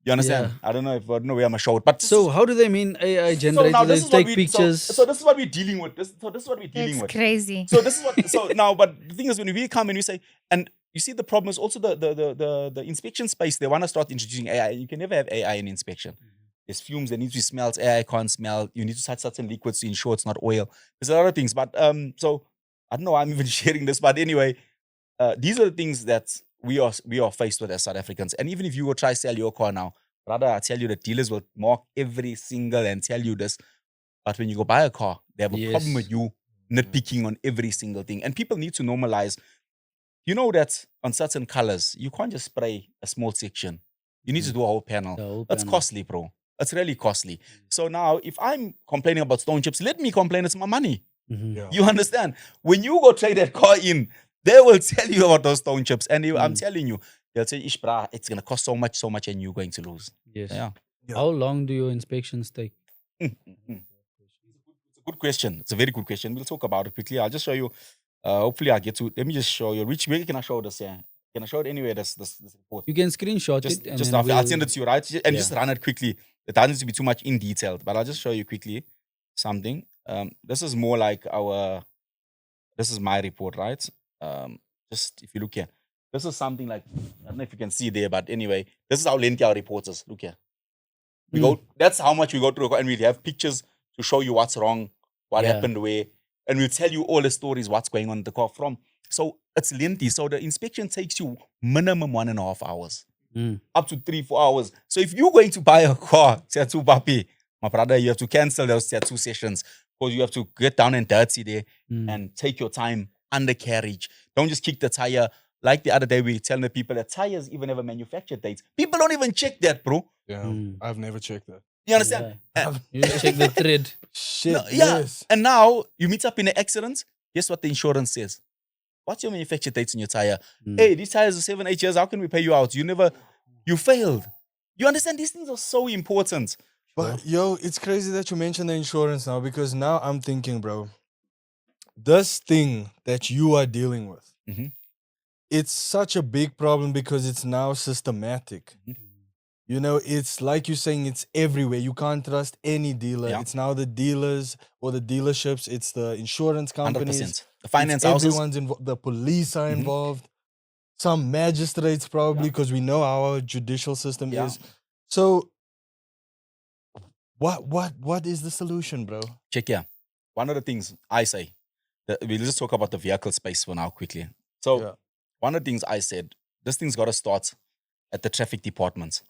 You understand? I don't know if where I'm show it. But so how do they mean AI generated? So now they take pictures. So this is what we're dealing with. This is what we're dealing with. It's crazy. So this is what. So now, but the thing is, when we come and we say, and you see, the problem is also the inspection space. They want to start introducing AI. You can never have AI in inspection. There's fumes that need to be smelled. AI can't smell. You need to touch certain liquids to ensure it's not oil. There's a lot of things. But so I don't know. I'm even sharing this. But anyway, these are the things that we are faced with as South Africans. And even if you will try sell your car now, rather I tell you the dealers will mark every single and tell you this. But when you go buy a car, they have a problem with you nitpicking on every single thing. And people need to normalize. You know that on certain colors, you can't just spray a small section. You need to do a whole panel. That's costly, bro. It's really costly. So now, if I'm complaining about stone chips, let me complain. It's my money. You understand? When you go trade that car in, they will tell you about those stone chips. And I'm telling you, they'll say, it's going to cost so much, and you're going to lose. Yes. Yeah. How long do your inspections take? It's a good question. It's a very good question. We'll talk about it quickly. I'll just show you. Hopefully, I'll get to it. Let me just show you. Where can I show this here? Can I show it anywhere? This report. You can screenshot it. And just after. I'll send it to you, right? And just run it quickly. It doesn't need to be too much in detail, but I'll just show you quickly something. This is more like this is my report, right? Just if you look here, this is something like, I don't know if you can see there, but anyway, this is how lengthy our report is. Look here. That's how much we go through, and we have pictures to show you what's wrong, what happened where, and we'll tell you all the stories, what's going on in the car from. So it's lengthy. So the inspection takes you minimum 1.5 hours, up to 3-4 hours. So if you're going to buy a car, Tiatu Papi, my brother, you have to cancel those Tiatu sessions because you have to get down and dirty there and take your time undercarriage. Don't just kick the tire. Like the other day, we were telling the people that tires even have a manufacture date. People don't even check that, bro. Yeah, I've never checked that. You understand? You just check the thread. Shit, No, yeah. yes. And now you meet up in an accident. Guess what the insurance says? What's your manufacture dates in your tire? Hey, these tires are 7-8 years. How can we pay you out? You failed. You understand? These things are so important. But yo, it's crazy that you mentioned the insurance now, because now I'm thinking, bro, this thing that you are dealing with, it's such a big problem because it's now systematic. You know, it's like you're saying, it's everywhere. You can't trust any dealer. Yeah. It's now the dealers or the dealerships. It's the insurance companies. 100%. The finance it's houses. Everyone's involved. The police are involved. Some magistrates probably, because we know how our judicial system is. So, what is the solution, bro? Check here. One of the things I say, we'll just talk about the vehicle space for now quickly. So, one of the things I said, this thing's got to start at the traffic departments.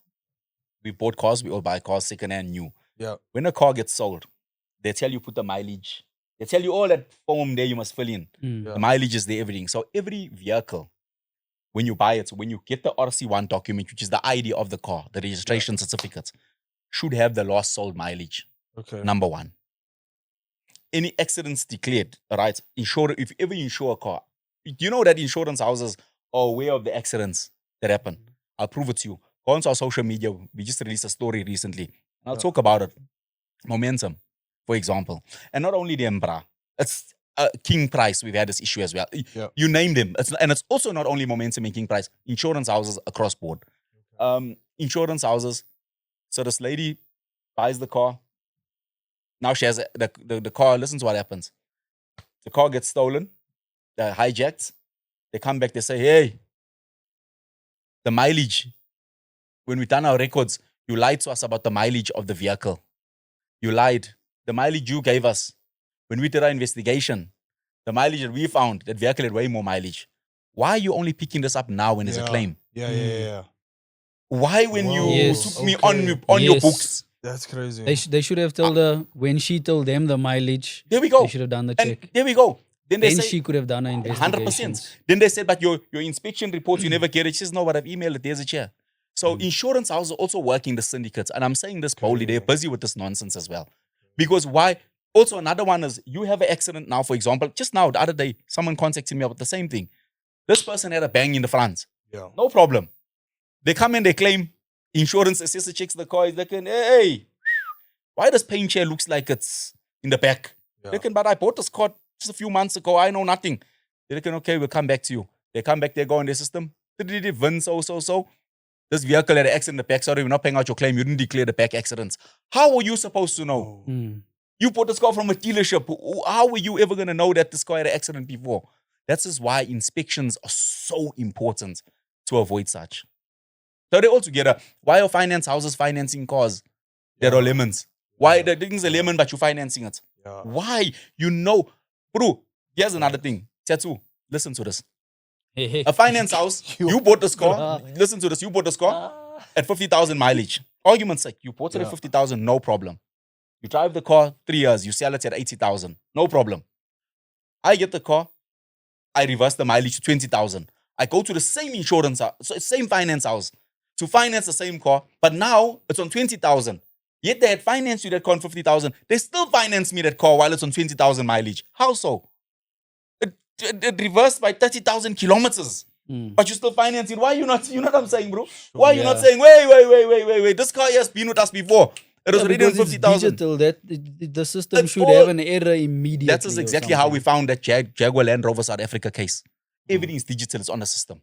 We bought cars, we all buy cars, second-hand, new. Yeah. When a car gets sold, they tell you put the mileage. They tell you all that form there you must fill in. The mileage is there, everything. So every vehicle, when you buy it, when you get the RC1 document, which is the ID of the car, the registration certificate, should have the last sold mileage. Okay. Number one. Any accidents declared, right? If you ever insure a car, do you know that insurance houses are aware of the accidents that happen? I'll prove it to you. Go onto our social media. We just released a story recently. And I'll talk about it. Momentum, for example. And not only them, brah. It's King Price. We've had this issue as well. You name them. And it's also not only Momentum and King Price. Insurance houses across board. Insurance houses. So this lady buys the car. Now she has the car. Listen to what happens. The car gets stolen. They're hijacked. They come back. They say, hey, the mileage. When we done our records, you lied to us about the mileage of the vehicle. You lied. The mileage you gave us. When we did our investigation, the mileage that we found, that vehicle had way more mileage. Why are you only picking this up now when there's a claim? Yeah. Why when you took me on your books? That's crazy. They should have told her when she told them the mileage. There we go. They should have done the check. And there we go. Then they say, she could have done her investigation. 100%. Then they said, but your inspection reports, you never get it. She says, no, but I've emailed it. There's a chair. So insurance houses also working the syndicates. And I'm saying this boldly. They're busy with this nonsense as well. Because why? Also, another one is you have an accident now, for example. Just now, the other day, someone contacted me about the same thing. This person had a bang in the front. Yeah. No problem. They come in, they claim insurance assessor checks the car. He's like, hey, why does paint chair looks like it's in the back? Yeah. They reckon, but I bought this car just a few months ago. I know nothing. They reckon, okay, we'll come back to you. They come back, they go in their system. Vin, so. This vehicle had an accident in the back. Sorry, we're not paying out your claim. You didn't declare the back accidents. How were you supposed to know? You bought this car from a dealership. How were you ever going to know that this car had an accident before? That's just why inspections are so important to avoid such. So they're all together. Why are finance houses financing cars that are lemons? Why the thing's a lemon, but you're financing it? Yeah. Why? You know. Bro, here's another thing. Tattoo, listen to this. A finance house, you bought this car. Listen to this. You bought this car at 50,000 mileage. Argument's sake, you bought it at 50,000, no problem. You drive the car 3 years, you sell it at 80,000, no problem. I get the car, I reverse the mileage to 20,000. I go to the same insurance house, same finance house to finance the same car, but now it's on 20,000. Yet they had financed you that car on 50,000. They still finance me that car while it's on 20,000 mileage. How so? It reversed by 30,000 kilometers. But you still finance it. Why you not? You know what I'm saying, bro? Why are you not saying, wait? This car has been with us before. It was already on 50,000. Digital, that the system should have an error immediately. That is exactly how we found that Jaguar Land Rover South Africa case. Everything is digital. It's on the system.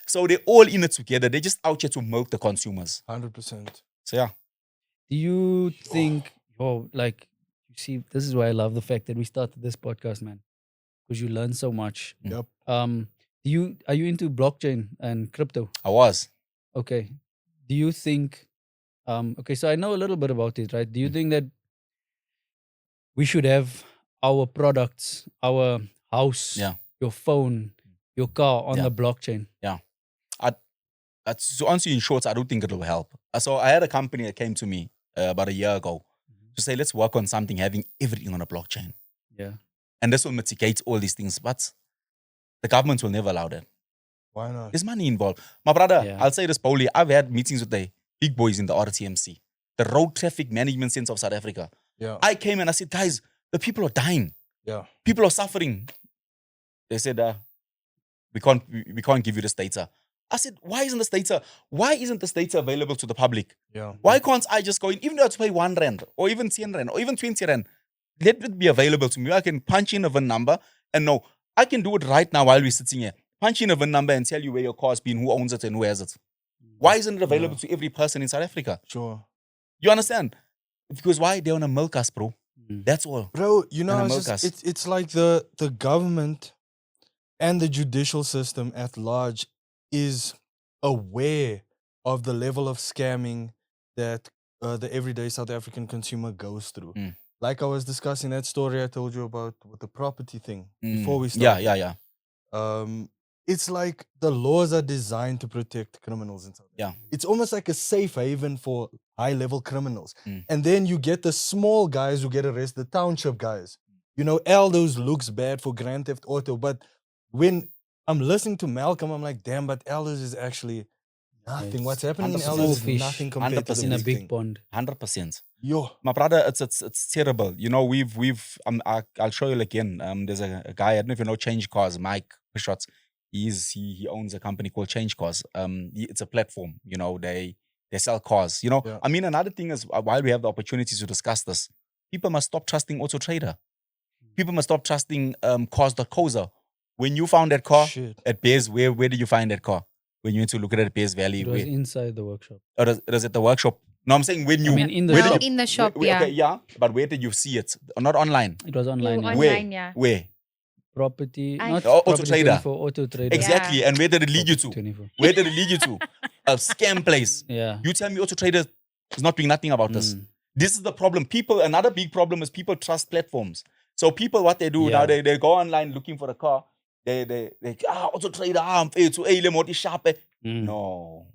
So they're all in it together. They're just out here to milk the consumers. 100%. So yeah. Do you think, you see, this is why I love the fact that we started this podcast, man. Because you learn so much. Yep. Are you into blockchain and crypto? I was. Okay. Do you think okay, so I know a little bit about it, right? Do you think that we should have our products, our house, your phone, your car on the blockchain? Yeah. To answer you in short, I don't think it'll help. So I had a company that came to me about a year ago to say, let's work on something having everything on a blockchain. Yeah. And this will mitigate all these things. But the government will never allow that. Why not? There's money involved. My brother, I'll say this boldly. I've had meetings with the big boys in the RTMC, the Road Traffic Management Center of South Africa. Yeah. I came and I said, guys, the people are dying. Yeah. People are suffering. They said, we can't give you this data. I said, why isn't this data available to the public? Yeah. Why can't I just go in, even though I have to pay 1 rand or even 10 rand or even 20 rand? Let it be available to me. I can punch in a VIN number and no, I can do it right now while we're sitting here. Punch in a VIN number and tell you where your car's been, who owns it and who has it. Why isn't it available to every person in South Africa? Sure. You understand? Because why? They want to milk us, bro. That's all. Bro, you know, And it's like the government and the judicial system at large is aware of the level of scamming that the everyday South African consumer goes through. Like I was discussing that story I told you about with the property thing before we started. Yeah. It's like the laws are designed to protect criminals in South Africa. Yeah. It's almost like a safe haven for high-level criminals. And then you get the small guys who get arrested, the township guys. You know, Aldo's looks bad for Grand Theft Auto, but when I'm listening to Malcolm, I'm like, damn, but Aldo's is actually nothing. What's happening in 100% Aldo's fish, is nothing compared to 100% the in a big big thing. pond. 100%. Yo. My brother, it's terrible. You know, I'll show you again. There's a guy, I don't know if you know Change Cars, Mike Pishots. He owns a company called Change Cars. It's a platform, you know, they sell cars. You know, Yeah. I mean, another thing is while we have the opportunity to discuss this, people must stop trusting Auto Trader. People must stop trusting cars.coza. When you found that car Shit. at Bears, where did you find that car? When you went to look at it at Bears Valley, It was inside the workshop. or it was at the workshop? No, I'm saying when you. I mean, in the where shop. did you- in the shop, Okay, yeah, but where did you see it? Not online. It was online. yeah. Online, yeah. Where? Property, I- not Auto property Trader. 24, Auto Trader. Exactly. And where did it lead you to? 24. Where did it lead you to? A scam place. Yeah. You tell me Auto Trader is not doing nothing about this. Mm. This is the problem. Another big problem is people trust platforms. So people, what they do now, Yeah. they go online looking for a car. They Auto Trader, I'm fair to sharp. No.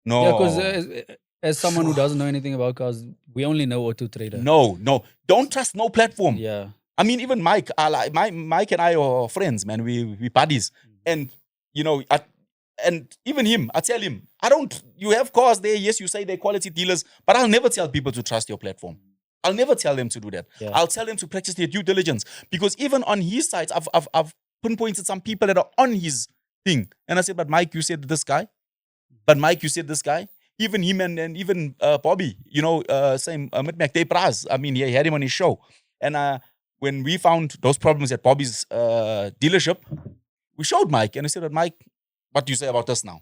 Yeah, because as someone who doesn't know anything about cars, we only know Auto Trader. No. Don't trust no platform. Yeah. I mean, even Mike, Mike and I are friends, man. We buddies. And, you know, and even him, I tell him, you have cars there. Yes, you say they're quality dealers, but I'll never tell people to trust your platform. I'll never tell them to do that. Yeah. I'll tell them to practice their due diligence. Because even on his sites, I've pinpointed some people that are on his thing. And I said, but Mike, you said this guy. But Mike, you said this guy. Even him and even Bobby, you know, same McDay Praz. I mean, he had him on his show. And when we found those problems at Bobby's dealership, we showed Mike and we said, Mike, what do you say about this now?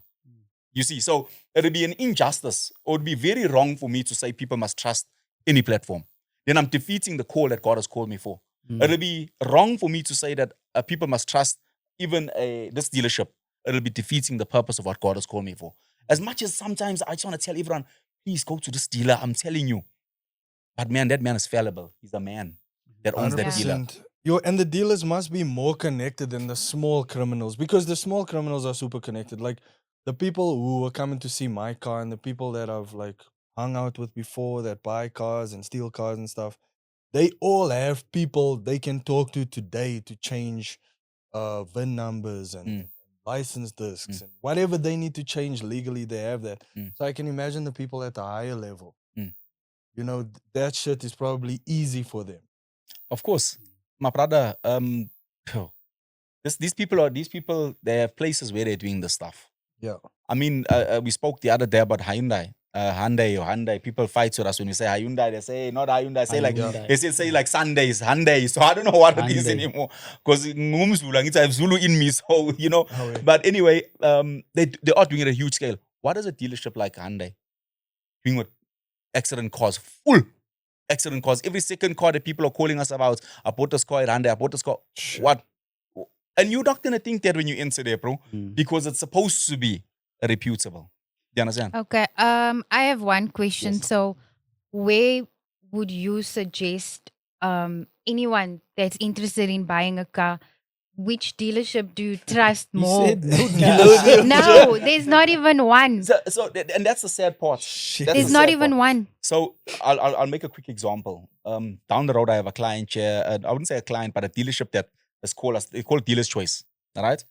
You see, so it'll be an injustice or it'd be very wrong for me to say people must trust any platform. Then I'm defeating the call that God has called me for. It'll be wrong for me to say that people must trust even this dealership. It'll be defeating the purpose of what God has called me for. As much as sometimes I just want to tell everyone, please go to this dealer, I'm telling you. But man, that man is fallible. He's a man that owns that dealer. 100%. And the dealers must be more connected than the small criminals, because the small criminals are super connected. Like the people who are coming to see my car and the people that I've like hung out with before that buy cars and steal cars and stuff, they all have people they can talk to today to change VIN numbers and license discs and whatever they need to change legally, they have that. So I can imagine the people at the higher level. You know, that shit is probably easy for them. Of course, my brother. These people. They have places where they're doing this stuff. Yeah. I mean, we spoke the other day about Hyundai. Hyundai. People fight with us when we say Hyundai. They say not Hyundai. Say like they say like Sundays, Hyundai. So I don't know what it is anymore because I have Zulu in me. So you know. But anyway, they are doing it at a huge scale. What is a dealership like Hyundai doing with accident cars? Full accident cars. Every second car that people are calling us about. I bought this car at Hyundai. I bought this car. Shit. What? And you're not gonna think that when you enter there, bro, because it's supposed to be reputable. Do you understand? Okay. I have one question. Yes. So, where would you suggest anyone that's interested in buying a car? Which dealership do you trust more? Said no dealership. No, there's not even one. And that's the sad part. Shit. That's There's the not sad even part. one. So I'll make a quick example. Down the road, I have a client here. I wouldn't say a client, but a dealership that is they call it Dealer's Choice. All right.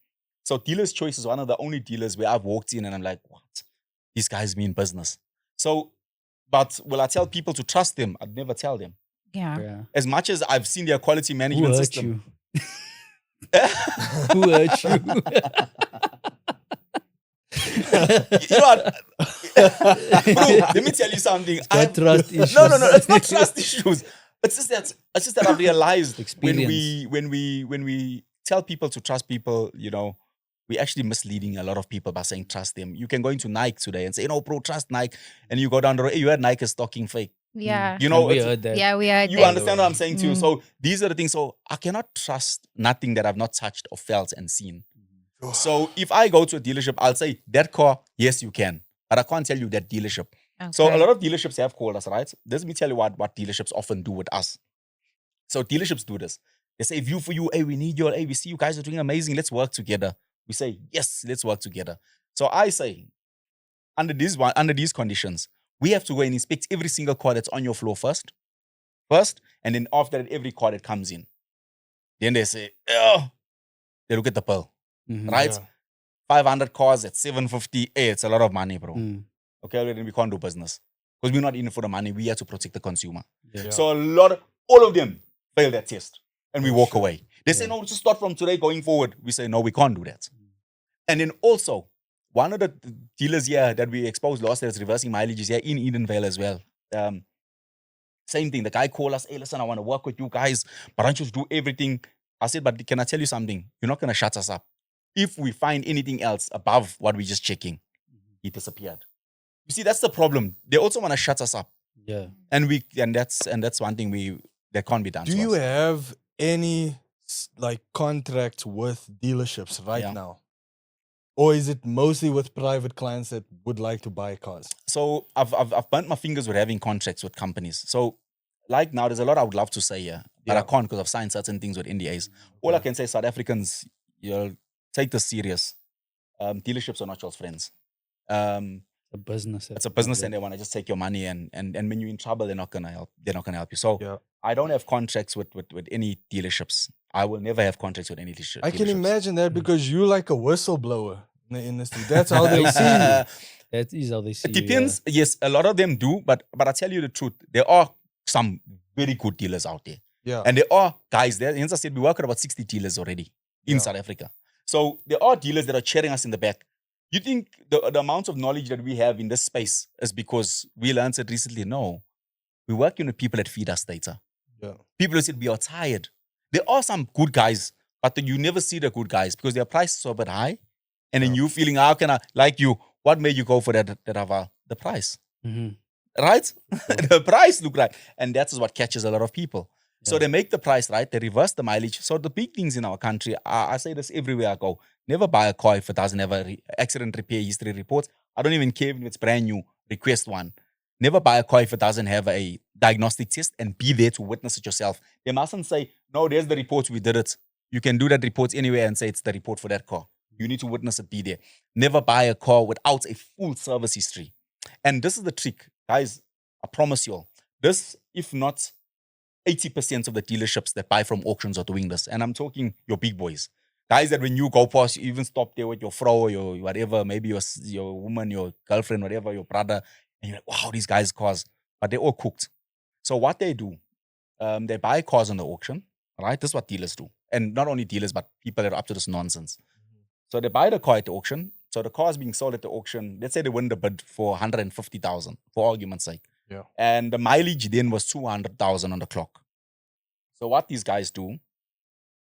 So Dealer's Choice is one of the only dealers where I've walked in and I'm like, what? These guys mean business. So, but will I tell people to trust them? I'd never tell them. Yeah. Yeah. As much as I've seen their quality Who management hurt system. you? Who hurt you? You know what? Bro, let me tell you something. Got trust issues. No, it's not trust issues. It's just that I've realized Experience. when we tell people to trust people, you know, we're actually misleading a lot of people by saying trust them. You can go into Nike today and say, no, bro, trust Nike. And you go down the road, hey, you heard Nike is stocking fake. Yeah. You know, we it's- heard that. Yeah, we are you there. understand what I'm saying to you. Mm. So these are the things. So I cannot trust nothing that I've not touched or felt and seen. So if I go to a dealership, I'll say that car, yes, you can. But I can't tell you that dealership. So a Okay. lot of dealerships have called us, right? Let me tell you what dealerships often do with us. So dealerships do this. They say, view for you, hey, we need you, hey, we see you guys are doing amazing. Let's work together. We say, yes, let's work together. So I say, under these conditions, we have to go and inspect every single car that's on your floor first, and then after that, every car that comes in. Then they say, oh, they look at the bill, Mhm. right? Yeah. 500 cars at 750. Hey, it's a lot of money, bro. Mm. Okay, then we can't do business because we're not in it for the money. We have to protect the consumer. Yeah. So all of them fail that test, and we Oh, walk shit. away. They say, Yeah. no, just start from today going forward. We say, no, we can't do that. And then also, one of the dealers here that we exposed last year is reversing mileages here in Edenvale as well. Same thing. The guy called us, hey, listen, I want to work with you guys, but I want you to do everything. I said, but can I tell you something? You're not going to shut us up. If we find anything else above what we're just checking, he disappeared. You see, that's the problem. They also want to shut us up. Yeah. And that's one thing that can't be done. Do to you us. have any like contracts with dealerships right Yeah. now? Or is it mostly with private clients that would like to buy cars? So I've burnt my fingers with having contracts with companies. So like now, there's a lot I would love to say here, but I Yeah. can't because I've signed certain things with NDAs. All I Okay. can say, South Africans, take this serious. Dealerships are not your friends. A business. It's a business, and they want to just take your money, and when you're in trouble, they're not gonna help. They're not gonna help you. So Yeah. I don't have contracts with any dealerships. I will never have contracts with any dealerships. I can imagine that because you like a whistleblower in the industry. That's how they see you. That is how they see It you, depends. Yes, a lot of them do, but I tell you the truth, there are some very good dealers out there. Yeah. And there are guys there. Hence I said we work with about 60 dealers already in Yeah. South Africa. So there are dealers that are cheering us in the back. You think the amount of knowledge that we have in this space is because we learned it recently? No. We're working with people that feed us data. Yeah. People who said we are tired. There are some good guys, but you never see the good guys because their prices are a bit high. And then Yeah. you feeling, how can I, like you, what made you go for that have the price? Mhm. Right? The price look right. And that's what catches a lot of people. So Yeah. they make the price right, they reverse the mileage. So the big things in our country, I say this everywhere I go. Never buy a car if it doesn't have a accident repair history report. I don't even care if it's brand new, request one. Never buy a car if it doesn't have a diagnostic test, and be there to witness it yourself. They mustn't say, no, there's the report, we did it. You can do that report anywhere and say it's the report for that car. You need to witness it, be there. Never buy a car without a full service history. And this is the trick, guys. I promise you all. This, if not 80% of the dealerships that buy from auctions are doing this. And I'm talking your big boys. Guys that when you go past, you even stop there with your fro or your whatever, maybe your woman, your girlfriend, whatever, your brother. And you're like, wow, these guys' cars. But they're all cooked. So what they do, they buy cars on the auction, right? This is what dealers do. And not only dealers, but people that are up to this nonsense. So they buy the car at the auction. So the car is being sold at the auction. Let's say they win the bid for 150,000, for argument's sake. Yeah. And the mileage then was 200,000 on the clock. So what these guys do,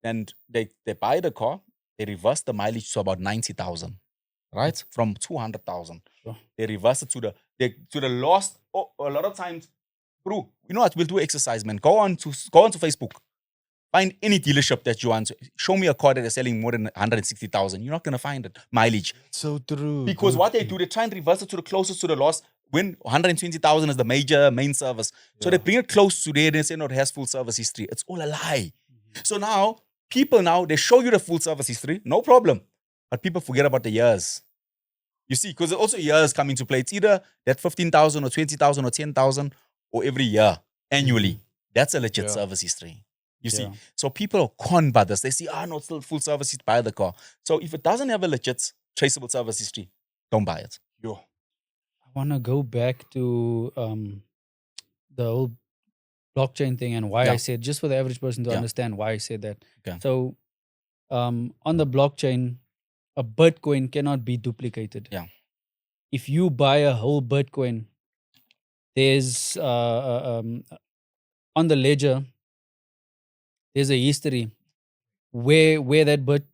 and they buy the car, they reverse the mileage to about 90,000, right? From 200,000. Sure. They reverse it to the last. Oh, a lot of times, bro, you know what? We'll do exercise, man. Go on to Facebook. Find any dealership that you want. Show me a car that is selling more than 160,000. You're not gonna find it. Mileage. So true. Because dude. what they do, they try and reverse it to the closest to the loss. When 120,000 is the main service. So Yeah. they bring it close to there and they say, no, it has full service history. It's all a lie. So now, people they show you the full service history, no problem. But people forget about the years. You see, because also years come into play. It's either that 15,000 or 20,000 or 10,000 or every year, annually. That's a legit Yeah. service history. You see, Yeah. so people are conned by this. They see, no, it's still full service history, buy the car. So if it doesn't have a legit traceable service history, don't buy it. Yo. want to go back to the whole blockchain thing and why I Yeah. said, just for the average person to Yeah. understand why I said that. Okay. So on the blockchain, a Bitcoin cannot be duplicated. Yeah. If you buy a whole Bitcoin, there's on the ledger, there's a history where that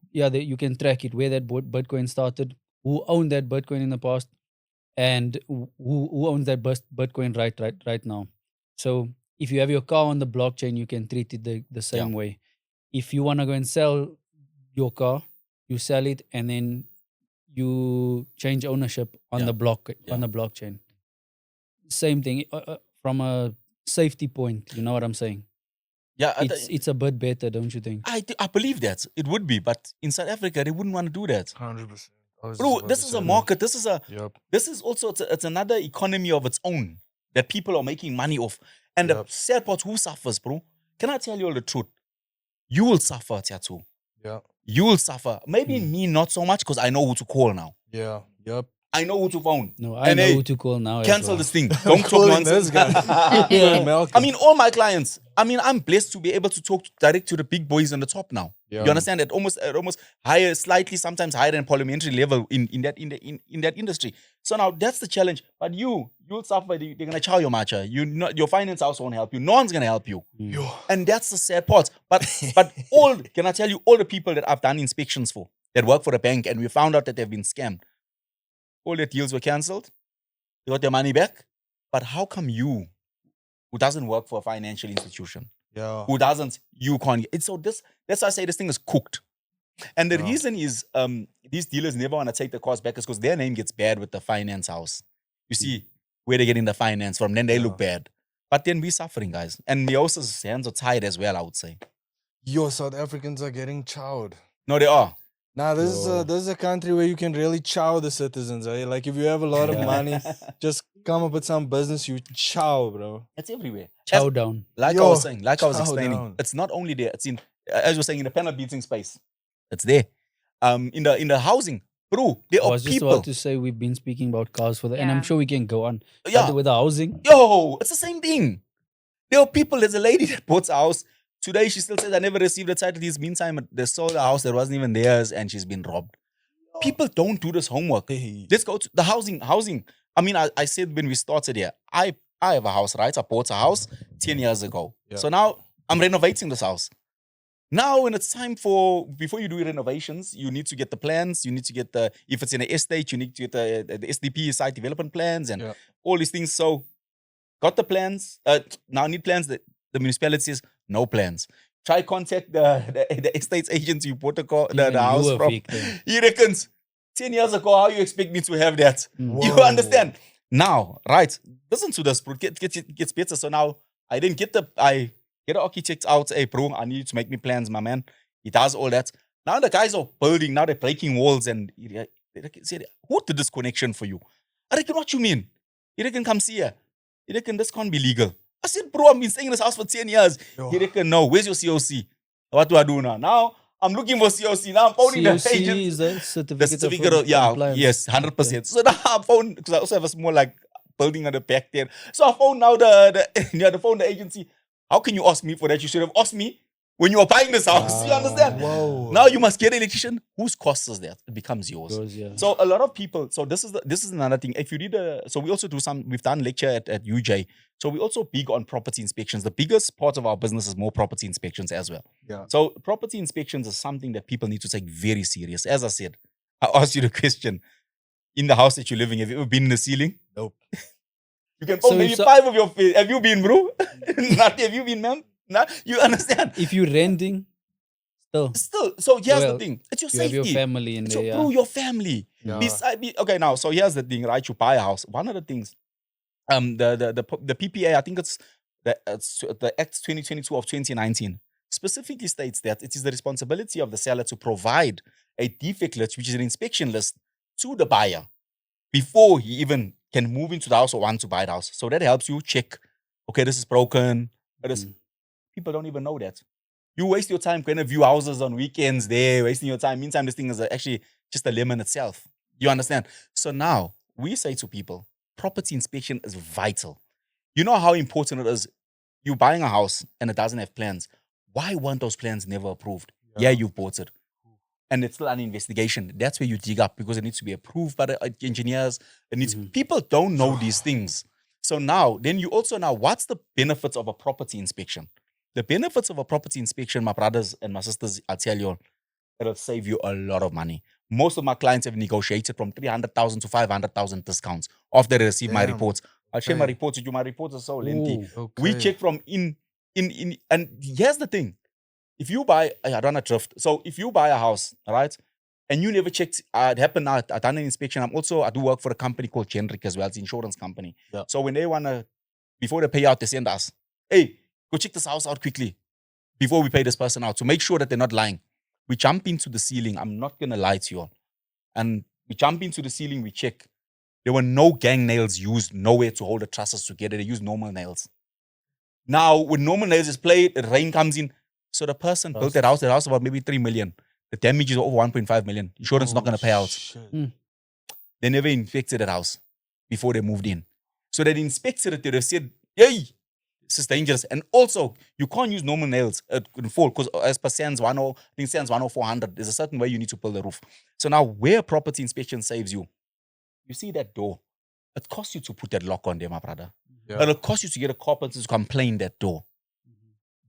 you can track it, where that Bitcoin started, who owned that Bitcoin in the past, and who owns that Bitcoin right now. So if you have your car on the blockchain, you can treat it the same way. If you want to go and sell your car, you sell it and then you change ownership on the blockchain. Same thing from a safety point. You know what I'm saying? Yeah. It's a bit better, don't you think? I believe that it would be, but in South Africa they wouldn't want to do that. 100%. Bro, this is a market. This is Yep. this is also it's another economy of its own that people are making money off. And the Yep. sad part, who suffers, bro? Can I tell you all the truth? You will suffer, Tiatu. Yeah. You will suffer. Maybe me not so much because I know who to call now. Yeah. Yep. I know who to phone. No, I And know hey, who to call now. as Cancel well. this thing. Don't talk Calling nonsense. this guy. Yeah. I mean, all my clients. I mean, I'm blessed to be able to talk direct to the big boys on the top now. Yeah. You understand? At almost higher, slightly sometimes higher than parliamentary level in that industry. So now that's the challenge. But you'll suffer. They're gonna chow your matcha. Your finance house won't help you. No one's gonna help you. Yo. And that's the sad part. But all can I tell you, all the people that I've done inspections for that work for a bank and we found out that they've been scammed. All their deals were cancelled. They got their money back. But how come you, who doesn't work for a financial institution, Yeah. who doesn't, you can't? It's so that's why I say this thing is cooked. And the Yeah. reason is these dealers never want to take the cars back is because their name gets bad with the finance house. You see where they're getting the finance from, then they look bad. But then we're suffering, guys. And Miosa's hands are tied as well, I would say. Yo, South Africans are getting chowed. No, they are. Nah, this is a country where you can really chow the citizens, eh? Like if you have a lot of money, just come up with some business, you chow, bro. It's everywhere. Chow down. Like I Yo, was saying, like I was chow explaining, down. it's not only there. It's in, as you're saying, in the panel beating space. It's there. In the housing, bro, there I are was just people. about to say we've been speaking about cars for that, and I'm Yeah. sure we can go on. Yeah. But with the housing, Yo, it's the same thing. There are people. There's a lady that bought a house. Today she still says I never received a title deeds. Meantime, they sold a house that wasn't even theirs, and she's been robbed. People don't do this homework. Hey. Let's go to the housing. I mean, I said when we started here, I have a house, right? I bought a house 10 years ago. Yeah. So now I'm renovating this house. Now, when it's time before you do renovations, you need to get the plans. You need to get if it's in an estate, you need to get the SDP, site development plans, and all these things. So, got the plans. Now I need plans. The municipality says no plans. Try contact the estates agents you bought the Even house you a from. victim. He reckons 10 years ago, how you expect me to have that? Mm. You Whoa. understand? Now, right? Listen to this, bro. Gets better. So now I get the architect out. Hey, bro, I need you to make me plans, my man. He does all that. Now the guys are building. Now they're breaking walls, and they said, "Who did this connection for you?" I reckon, what you mean? He reckon, come see here. He reckon this can't be legal. I said, bro, I've been staying in this house for 10 years. Yo. He reckon, no. Where's your COC? What do I do now? Now I'm looking for COC. Now I'm phoning the COC agent. is the The certificate, certificate of compliance. yes, 100%. So now I phone, because I also have a small like building on the back there. So I phone now the phone the agency. How can you ask me for that? You should have asked me when you were buying this house. You understand? Whoa. Now you must get an electrician. Whose cost is that? It becomes yours. Goes, yeah. So a lot of people. So this is another thing. If you read so we also do some. We've done lecture at UJ. So we also big on property inspections. The biggest part of our business is more property inspections as well. Yeah. So property inspections is something that people need to take very serious. As I said, I asked you the question: in the house that you're living, have you ever been in the ceiling? Nope. You can. So Oh, maybe if so- 5 of your face. Have you been, bro? Not. Have you been, ma'am? Nah, you understand? If you're renting, Still, so here's Well, the thing: it's your you have safety. your family in It's there. your, Yeah. bro, your family. Yeah. Okay, now, so here's the thing, right? You buy a house. One of the things, the PPA, I think it's the Act 2022 of 2019, specifically states that it is the responsibility of the seller to provide a defect list, which is an inspection list, to the buyer before he even can move into the house or want to buy the house. So that helps you check, okay, this is broken. People don't even know that. You waste your time going to view houses on weekends there, wasting your time. Meantime, this thing is actually just a lemon itself. You understand? So now we say to people, property inspection is vital. You know how important it is. You're buying a house and it doesn't have plans. Why weren't those plans never approved? Yeah, you bought it. And it's still an investigation. That's where you dig up because it needs to be approved by the engineers. It needs people don't know these things. So now, then you also know what's the benefits of a property inspection? The benefits of a property inspection, my brothers and my sisters, I tell you, it'll save you a lot of money. Most of my clients have negotiated from 300,000 to 500,000 discounts after they receive my reports. I'll share my reports with you. My reports are so lengthy. We check from in, and here's the thing. If you buy, I run a thrift. So if you buy a house, right, and you never checked, it happened now, I done an inspection. I do work for a company called Generic as well. It's an insurance company. Yeah. So when they want to, before they pay out, they send us, hey, go check this house out quickly before we pay this person out to make sure that they're not lying. We jump into the ceiling. I'm not going to lie to you all. And we jump into the ceiling, we check. There were no gang nails used nowhere to hold the trusses together. They used normal nails. Now, when normal nails is played, the rain comes in. So the person built that house about maybe 3 million. The damage is over 1.5 million. Insurance is not going to pay out. They never inspected that house before they moved in. So they inspected it. They said, hey, this is dangerous. And also, you can't use normal nails in full because as per SANS 10400, there's a certain way you need to pull the roof. So now where property inspection saves you, you see that door. It costs you to put that lock on there, my brother. Yeah. It'll cost you to get a carpenter to come plane that door.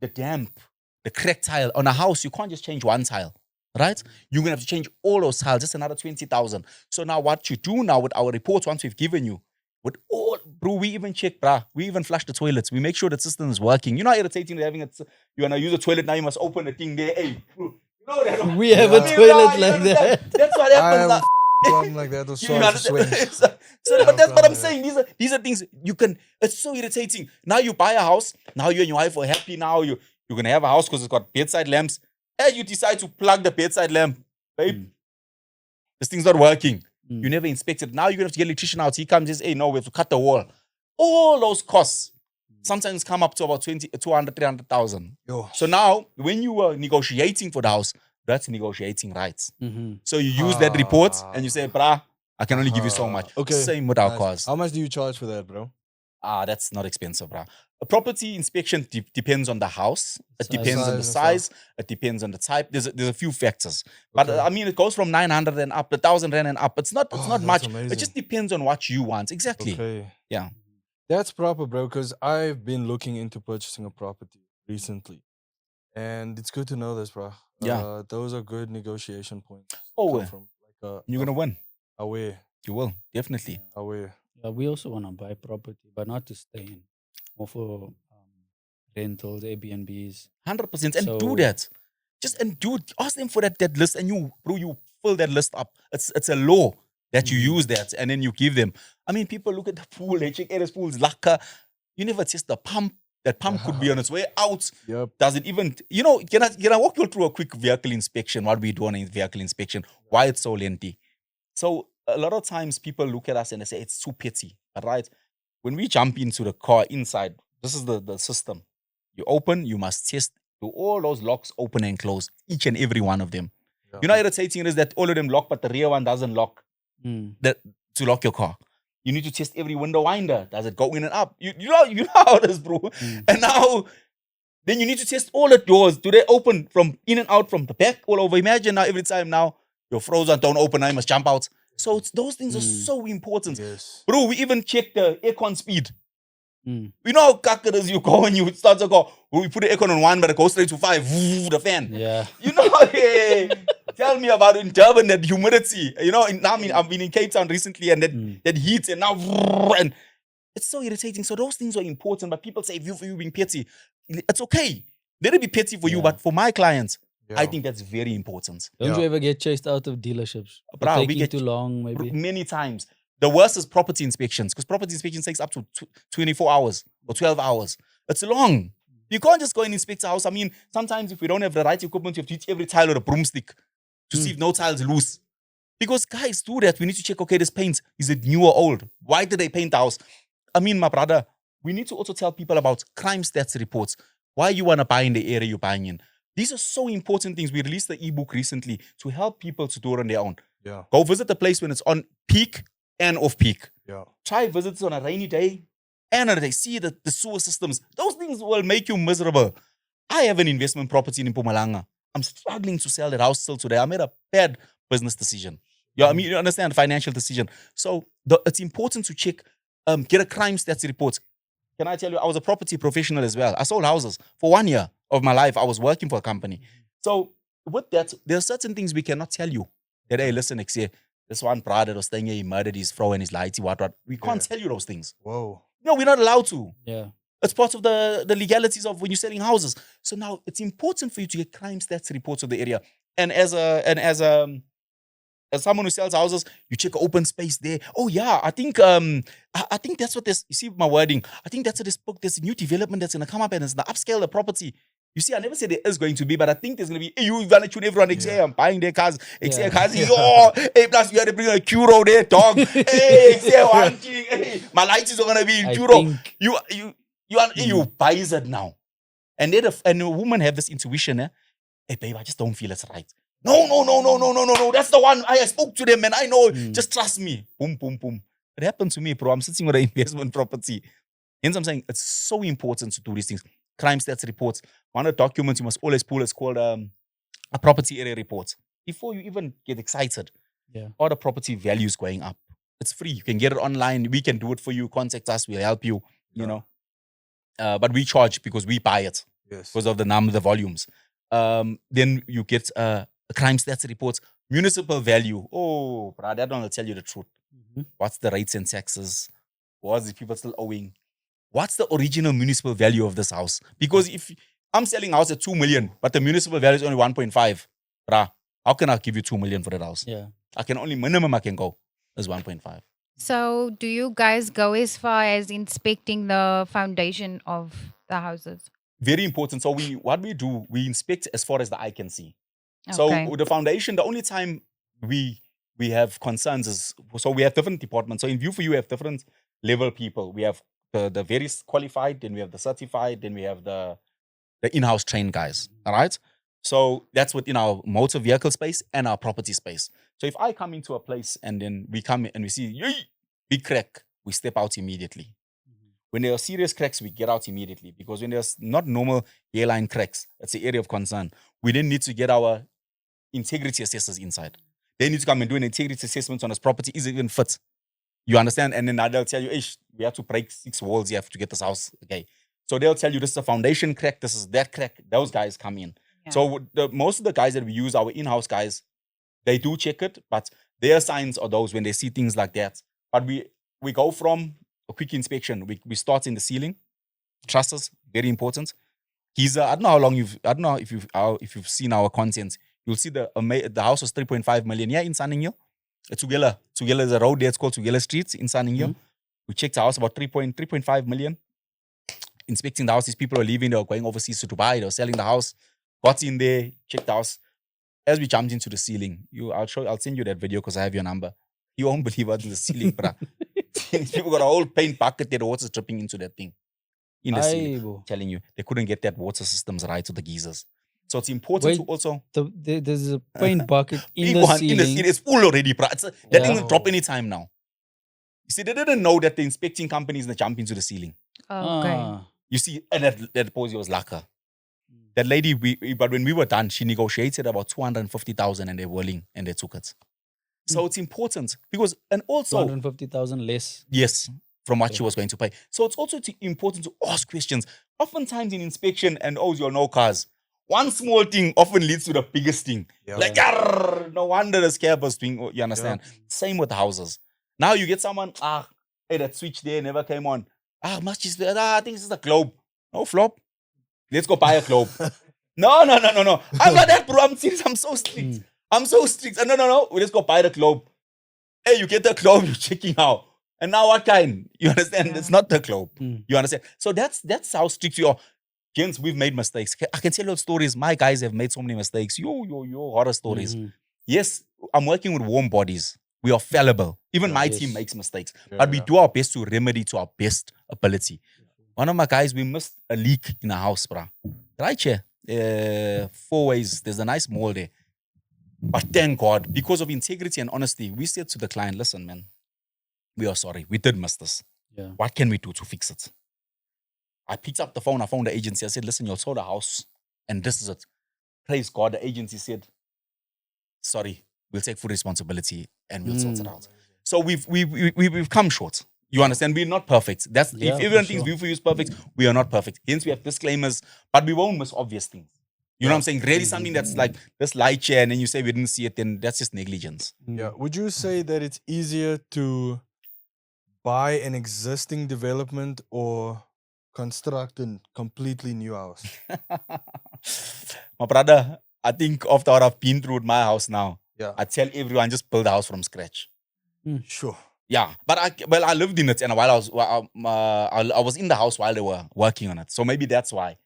The damp, the cracked tile on a house, you can't just change one tile, right? You're going to have to change all those tiles, just another 20,000. So now what you do now with our reports, once we've given you, with all, bro, we even check, we even flush the toilets. We make sure the system is working. You know how irritating having it, you want to use a toilet, now you must open the thing there. Hey, bro, you know that? We have a toilet like that. That's what happens. Problem like that. But that's what I'm saying. These are things you can. It's so irritating. Now you buy a house. Now you and your wife are happy. Now you're gonna have a house because it's got bedside lamps. And you decide to plug the bedside lamp, babe. This thing's not working. You never inspected. Now you're gonna have to get an electrician out. He comes and says, hey, no, we have to cut the wall. All those costs sometimes come up to about 200, 300,000. So now when you were negotiating for the house, that's negotiating rights. So you use that report and you say, brah, I can only give you so much. Okay. Same with our cars. How much do you charge for that, bro? That's not expensive, brah. A property inspection depends on the house. It depends on the size. It depends on the type. There's a few factors. But I mean, it goes from 900 and up, 1,000 rand and up. It's not much. Amazing. It just depends on what you want. Exactly. Okay. Yeah. That's proper, bro, because I've been looking into purchasing a property recently. And it's good to know this, bro. Yeah. Those are good negotiation points. Oh, from you're going to win. Away. You will, definitely. Away. Yeah, we also want to buy property, but not to stay in. More for rentals, Airbnbs. 100%. And do that. Ask them for that list and you fill that list up. It's a law that you use that and then you give them. I mean, people look at the pool, they check this pool's lacquer. You never test the pump. That pump could be on its way out. Yep. Does it even, can I walk you through a quick vehicle inspection, what we do on a vehicle inspection, why it's so lengthy? So a lot of times people look at us and they say, it's too petty, right? When we jump into the car inside, this is the system. You open, you must test, do all those locks open and close, each and every one of them. Yeah. You know how irritating it is that all of them lock, but the rear one doesn't lock to lock your car. You need to test every window winder. Does it go in and up? You know how it is, bro. And now, then you need to test all the doors. Do they open from in and out from the back all over? Imagine now every time now your frozen don't open, now you must jump out. So those things are so important. Yes. Bro, we even check the aircon speed. You know how cock it is, you go and you start to go, we put the aircon on 1, but it goes straight to 5, the fan. Yeah. You know, tell me about in Durban, that humidity. You know, I've been in Cape Town recently and that heat and now, and it's so irritating. So those things are important, but people say, if you're being petty, it's okay. Let it be petty for you, but for my clients, I think that's very important. Don't you ever get chased out of dealerships? Bro, we get too long, maybe. Many times. The worst is property inspections, because property inspection takes up to 24 hours or 12 hours. It's long. You can't just go and inspect a house. I mean, sometimes if we don't have the right equipment, you have to hit every tile with a broomstick to see if no tile's loose. Because guys do that. We need to check, okay, this paint, is it new or old? Why did they paint the house? I mean, my brother, we need to also tell people about crime stats reports. Why you want to buy in the area you're buying in. These are so important things. We released the ebook recently to help people to do it on their own. Yeah. Go visit the place when it's on peak and off-peak. Yeah. Try visits on a rainy day and on a day. See the sewer systems. Those things will make you miserable. I have an investment property in Mpumalanga. I'm struggling to sell that house still today. I made a bad business decision. Yeah, I mean, you understand, financial decision. So it's important to check, get a crime stats report. Can I tell you, I was a property professional as well. I sold houses for 1 year of my life. I was working for a company. So with that, there are certain things we cannot tell you. That, hey, listen, next year, this one brother was staying here, he murdered his fro and his lighty, what. We can't tell you those things. Whoa. No, we're not allowed to. Yeah. It's part of the legalities of when you're selling houses. So now it's important for you to get crime stats reports of the area. And as someone who sells houses, you check open space there. Oh yeah, I think that's what this. You see my wording. I think that's what this book. There's a new development that's gonna come up and it's gonna upscale the property. You see, I never said there is going to be, but I think there's gonna be. Hey, you're gonna tune everyone. Hey, I'm buying their cars. Yeah. Cars. Yo, hey, plus you had to bring a Curo there, dog. Hey, one thing. Hey, my lights is gonna be in I Curo. think- You buys it now, and then and a woman have this intuition. Hey, babe, I just don't feel it's right. No. That's the one. I spoke to them and I know. Just trust me. Boom, boom, boom. It happened to me, bro. I'm sitting with an investment property. Hence, I'm saying it's so important to do these things. Crime stats reports. One of the documents you must always pull is called a property area report. Before you even get excited, all the property values going up. It's free. You can get it online. We can do it for you. Contact us. We'll help you. You know. But we charge because we buy it. Yes. Because of the volumes. Then you get crime stats reports, municipal value. Oh, bro, that one will tell you the truth. What's the rates and taxes? What's the people still owing? What's the original municipal value of this house? Because if I'm selling a house at 2 million, but the municipal value is only 1.5, bruh, how can I give you 2 million for that house? Yeah. Minimum I can go is 1.5. So, do you guys go as far as inspecting the foundation of the houses? Very important. So what we do, we inspect as far as the eye can see. Okay. So with the foundation, the only time we have concerns is, so we have different departments. So in View for You, we have different level people. We have the very qualified, then we have the certified, then we have the in-house trained guys. All right. So that's within our motor vehicle space and our property space. So if I come into a place and then we come and we see, yay, big crack, we step out immediately. When there are serious cracks, we get out immediately, because when there's not normal hairline cracks, that's the area of concern. We then need to get our integrity assessors inside. They need to come and do an integrity assessment on this property. Is it even fit? You understand? And then they'll tell you, we have to break 6 walls. You have to get this house. Okay. So they'll tell you this is a foundation crack. This is that crack. Those guys come in. Yeah. So most of the guys that we use, our in-house guys, they do check it, but their signs are those when they see things like that. But we go from a quick inspection. We start in the ceiling. Trusses, very important. I don't know if you've seen our content. You'll see the house was 3.5 million. Yeah, in Saningyo. Tugela is a road there. It's called Tugela Street in Saningyo. We checked the house about 3.5 million. Inspecting the house, these people are leaving. They were going overseas to Dubai. They were selling the house. Got in there, checked the house. As we jumped into the ceiling, I'll send you that video because I have your number. You won't believe what's in the ceiling, bruh. These people got a whole paint bucket there, the water's dripping into that thing. In the ceiling. Telling you, they couldn't get that water systems right to the geysers. So it's important to also. There's a paint bucket in big the one ceiling. in the ceiling. It's full already, bruh. That thing will drop anytime now. You see, they didn't know that the inspecting companies that jump into the ceiling. Okay. You see, and that pose was lacquer. That lady, but when we were done, she negotiated about 250,000 and they're willing and they took it. So it's important because, and also 250,000 less. Yes, from what she was going to pay. So it's also important to ask questions. Oftentimes in inspection and you'll know cars, one small thing often leads to the biggest thing. Yeah. Like, no wonder the scare was doing, you understand? Yeah. Same with houses. Now you get someone, hey, that switch there never came on. I think this is a globe. No flop. Let's go buy a globe. No. I'm not that, bro. I'm serious. I'm so strict. I'm so strict. No. Let's go buy the globe. Hey, you get the globe, you're checking out. And now what kind? You understand? Yeah. It's not the globe. You understand? So that's how strict you are. Gents, we've made mistakes. I can tell you stories. My guys have made so many mistakes. Horror stories. Yes, I'm working with warm bodies. We are fallible. Even my team makes mistakes. But we do our best to remedy to our best ability. One of my guys, we missed a leak in a house, bruh. Right here. 4 ways. There's a nice mall there. But thank God, because of integrity and honesty, we said to the client, listen, man, we are sorry. We did miss this. Yeah. What can we do to fix it? I picked up the phone. I phoned the agency. I said, listen, you sold a house and this is it. Praise God. The agency said, sorry, we'll take full responsibility and we'll sort it out. So we've come short. You understand? We're not perfect. That's Yeah, if for everyone thinks sure. we for you is perfect, we are not perfect. Hence, we have disclaimers, but we won't miss obvious things. You know what I'm saying? Really, something that's like this light chair, and then you say we didn't see it, then that's just negligence. Yeah. Would you say that it's easier to buy an existing development or construct a completely new house? My brother, I think after what I've been through with my house now, Yeah. I tell everyone just build a house from scratch. Sure. Yeah, but I lived in it, and while I was in the house while they were working on it, so maybe that's why.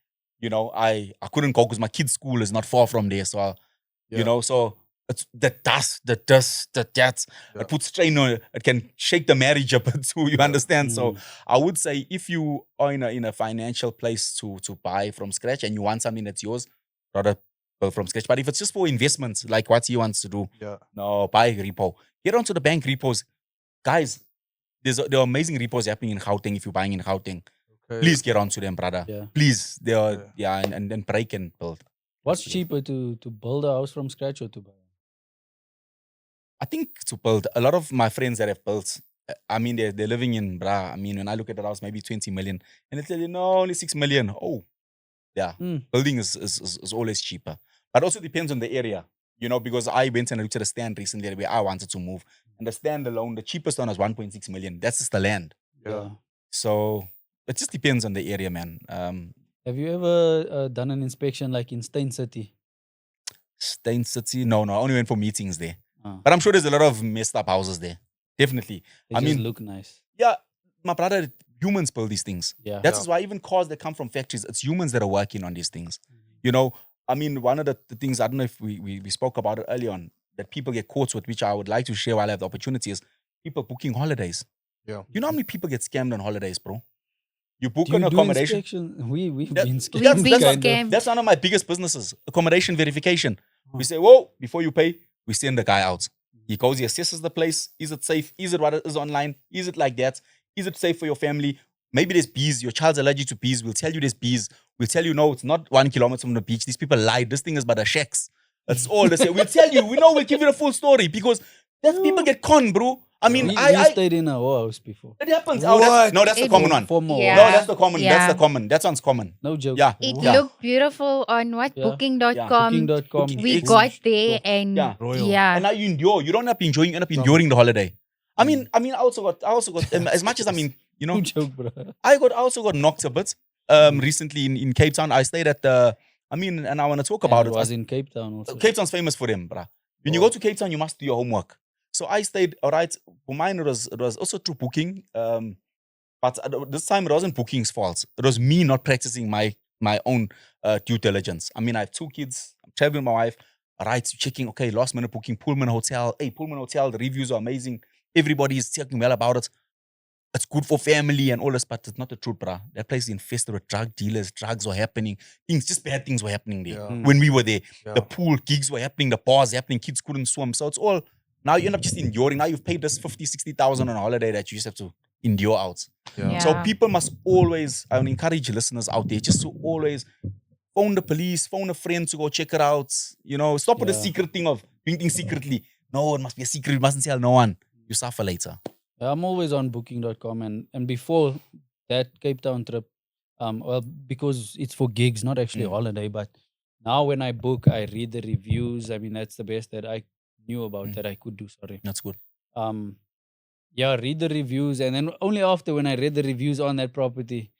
You know, I couldn't go because my kid's school is not far from there, so you know, so it's the dust, that it puts strain on it. It can shake the marriage a bit too. You understand? So I would say if you are in a financial place to buy from scratch and you want something that's yours, rather build from scratch. But if it's just for investments, like what he wants to do, no, buy repo. Get onto the bank repos. Guys, there are amazing repos happening in Gauteng if you're buying in Gauteng. Okay. Please get onto them, brother. Yeah. Please. They are, and then break and build. What's cheaper to build a house from scratch or to buy? I think to build, a lot of my friends that have built, I mean, they're living in bra. I mean, when I look at the house, maybe 20 million, and they tell you, no, only 6 million. Oh, yeah. Building is always cheaper. But also depends on the area, you know, because I went and looked at a stand recently where I wanted to move. And the stand alone, the cheapest one was 1.6 million. That's just the land. Yeah. So it just depends on the area, man. Have you ever done an inspection like in Stein City? Stein City? No, I only went for meetings there. But I'm sure there's a lot of messed up houses there. Definitely. They just look nice. Yeah, my brother, humans build these things. Yeah. That's why even cars that come from factories, it's humans that are working on these things. You know, I mean, one of the things, I don't know if we spoke about it early on, that people get caught with, which I would like to share while I have the opportunity, is people booking holidays. Yeah. You know how many people get scammed on holidays, bro? You book Do an you do accommodation. inspection? We've been scammed. We've been kind of. scammed. That's one of my biggest businesses, accommodation verification. We say, whoa, before you pay, we send the guy out. He goes, he assesses the place. Is it safe? Is it what it is online? Is it like that? Is it safe for your family? Maybe there's bees. Your child's allergic to bees. We'll tell you there's bees. We'll tell you, no, it's not 1 kilometer from the beach. These people lied. This thing is but a shacks. That's all they say. We'll tell you. We know we'll give you the full story because that's people get conned, bro. I mean, we I stayed in a whole house before. it happens. What? That's the common one. For more. Yeah. No, that's the common. Yeah. That's the common. That sounds common. No joke. Yeah. It Yeah. looked beautiful on what? Yeah. Booking.com. Booking.com. We It's- got there and Yeah. Royal. And now you endure. You don't end up enjoying. You end up enduring the holiday. I mean, I also got as much as I mean, you know, No joke, bro. I also got knocked a bit. Recently in Cape Town, I stayed at and I want to talk about And it. it was in Cape Town also. Cape Town's famous for them, bruh. When you go to Cape Town, you must do your homework. So I stayed. All right, for mine it was also through booking. But this time it wasn't booking's fault. It was me not practicing my own due diligence. I mean, I have 2 kids. I'm traveling with my wife. All right, checking. Okay, last minute booking, Pullman Hotel. Hey, Pullman Hotel. The reviews are amazing. Everybody is talking well about it. It's good for family and all this, but it's not the truth, bruh. That place is infested with drug dealers. Drugs were happening. Just bad things were happening there. When we were there, the pool gigs were happening, the bars happening, kids couldn't swim. So it's all, now you end up just enduring. Now you've paid this 50, 60,000 on a holiday that you just have to endure out. Yeah. So people must always, I would encourage listeners out there just to always phone the police, phone a friend to go check it out. You know, stop with the secret thing of doing things secretly. No, it must be a secret. You mustn't tell no one. You suffer later. I'm always on booking.com and before that Cape Town trip, well, because it's for gigs, not actually a holiday, but now when I book, I read the reviews. I mean, that's the best that I knew about that I could do. Sorry. That's good. Yeah, read the reviews, and then only after when I read the reviews on that property,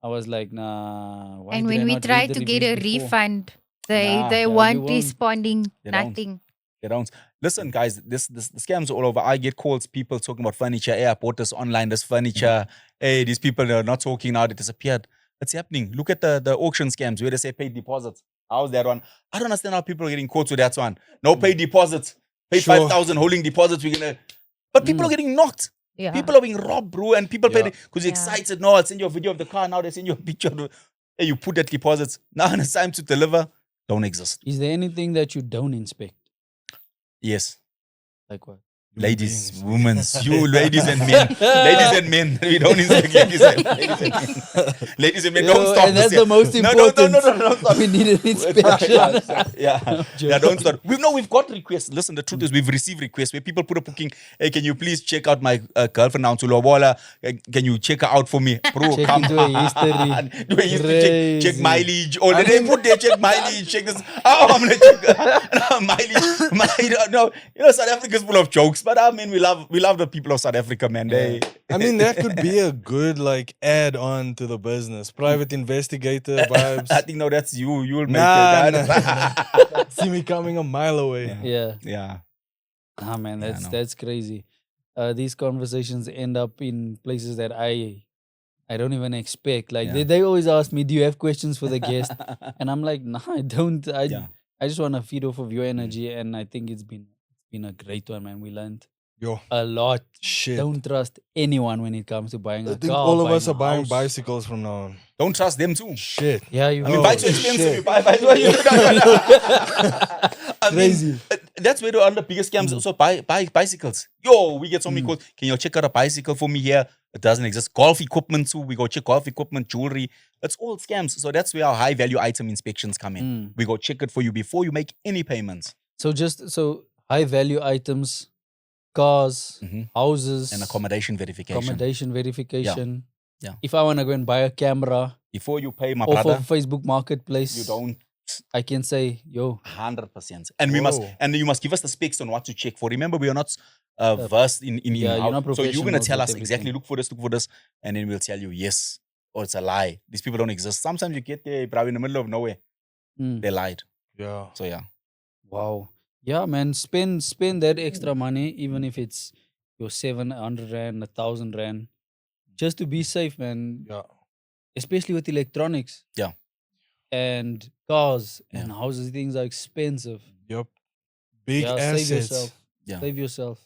I was like, nah. Why And did I when we not read try the to get a reviews before? refund, Nah, they you weren't won't. responding. They don't. Nothing. They don't. Listen, guys, the scams all over. I get calls, people talking about furniture. Hey, I bought this online, this furniture. Hey, these people are not talking now, they disappeared. It's happening. Look at the auction scams where they say pay deposits. How's that one? I don't understand how people are getting caught with that one. No pay deposits. Pay Sure. 5,000 holding deposits. We're gonna. But people are getting knocked. Yeah. People are being robbed, bro. And people pay Yeah. because you're excited. No, I'll send you a video of the car. Now they send you a picture of hey, you put that deposits. Now when it's time to deliver, don't exist. Is there anything that you don't inspect? Yes. Like what? ladies, beings. women's, you ladies and men, ladies and men. We don't inspect ladies and men. Ladies and men, don't Yo, stop. and that's this the most here. No, important. don't stop. We need an inspection. Yeah, don't start. We've got requests. Listen, the truth is, we've received requests where people put a booking. Hey, can you please check out my girlfriend now to Lobola? Can you check her out for me, bro? Check Come into a on. history. Do a history, check Crazy. mileage. Or they put there, check mileage. Check this. Oh, I'm gonna check mileage. No, South Africa's full of jokes, but I mean, we love the people of South Africa, man. They. I mean, that could be a good like add-on to the business. Private investigator vibes. I think no, that's you. You will make Nah, it. nah. See me coming a mile away. Yeah. Ah, man, Yeah, no. that's crazy. These conversations end up in places that I don't even expect. Like Yeah. they always ask me, "Do you have questions for the guest?" And I'm like, "Nah, I don't. Yeah. I just want to feed off of your energy." And I think it's been a great one, man. We learned Yo, a lot. shit. Don't trust anyone when it comes to buying a I think car. all of us a are buying house. bicycles from now on. Don't trust them too. Shit. Yeah, you. I mean, Oh, bikes are expensive. shit. You buy bikes. What you I Crazy. mean, that's where one of the biggest scams also buy bicycles. Yo, we get so many calls. Can you check out a bicycle for me here? It doesn't exist. Golf equipment too. We go check golf equipment, jewelry. It's all scams. So that's where our high value item inspections come in. We go check it for you before you make any payments. So high value items, cars, houses, And accommodation verification. Accommodation verification. Yeah. If I want to go and buy a camera Before you pay, my off brother, of Facebook Marketplace, you don't. I can say, yo, 100%. And you must give us the specs on what to check for. Remember, we are not versed in yeah, how. you're not So you're going to professionals tell with us exactly, everything. look for this, and then we'll tell you yes, or it's a lie. These people don't exist. Sometimes you get there, probably in the middle of nowhere. They lied. Yeah. So yeah. Wow. Yeah, man, spend that extra money, even if it's your 700 rand, 1,000 rand, just to be safe, man. Yeah. Especially with electronics. Yeah. And cars Yeah. and houses, things are expensive. Yep. Big Yeah, assets. save yourself. Yeah. Save yourself.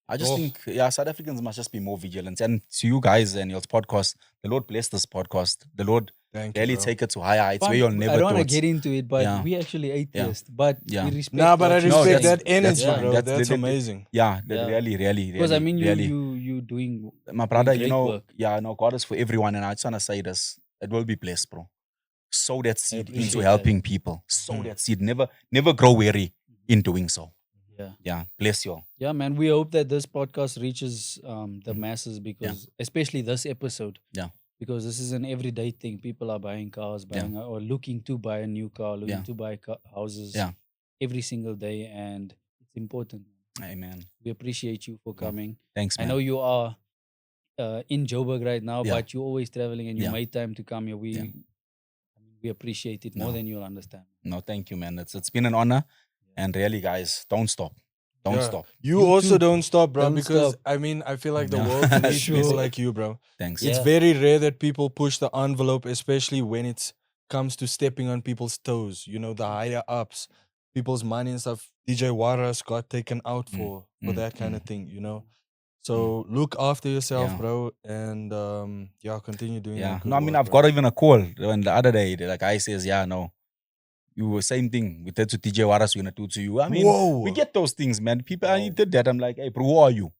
I just think, South Africans must just be more vigilant. And to you guys and your podcast, the Lord bless this podcast. The Lord Thank you, really bro. take it to higher heights where you'll never I don't want thought. to get into it, but Yeah. we actually atheists. But Yeah. we respect. Nah, but I what you respect say. that energy, fine. bro. That's That's the- amazing. Yeah, Yeah. really. Because I mean, really. you doing My brother, great work. God is for everyone. And I just want to say this. It will be blessed, bro. Sow that seed appreciate into that. helping people. Sow that seed. Never grow weary in doing so. Yeah. Yeah. Bless you all. Yeah, man. We hope that this podcast reaches the masses because, especially this episode. Yeah. Because this is an everyday thing. People are buying cars, or looking to buy a new car, looking to buy houses every single day, and it's important. Amen. We appreciate you for coming. Thanks, man. I know you are in Joburg right now, Yeah. but you're always traveling and you Yeah. made time to come here. We appreciate it more No. than you'll understand. No, thank you, man. It's been an honor. And really, guys, don't stop. Don't Yeah. stop. You You also too. don't stop, bro, Don't because stop. I mean, I feel like the Yeah. world needs Sure. people like you, bro. Thanks. It's Yeah. very rare that people push the envelope, especially when it comes to stepping on people's toes. You know, the higher ups, people's money and stuff. DJ Waras got taken out for that kind of thing, you know. So look after yourself, Yeah. bro, and continue doing. Yeah. your good No, I mean, work, I've bro. got even a call when the other day, the guy says, yeah, no, you were same thing. We did to TJ Waras, we're going to do to you. I mean, Whoa. we get those things, man. People, Wow. I did that. I'm like, hey, bro, who are you?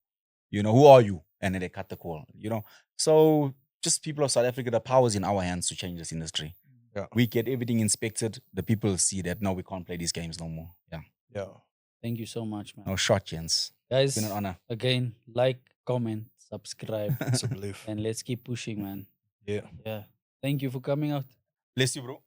You know, who are you? And then they cut the call, you know. So just people of South Africa, the power is in our hands to change this industry. Yeah. We get everything inspected. The people see that, no, we can't play these games no more. Yeah. Yeah. Thank you so much, man. No shot, Jens. Guys, It's been an honor. again, like, comment, subscribe, It's a belief. and let's keep pushing, man. Yeah. Yeah. Thank you for coming out. Bless you, bro.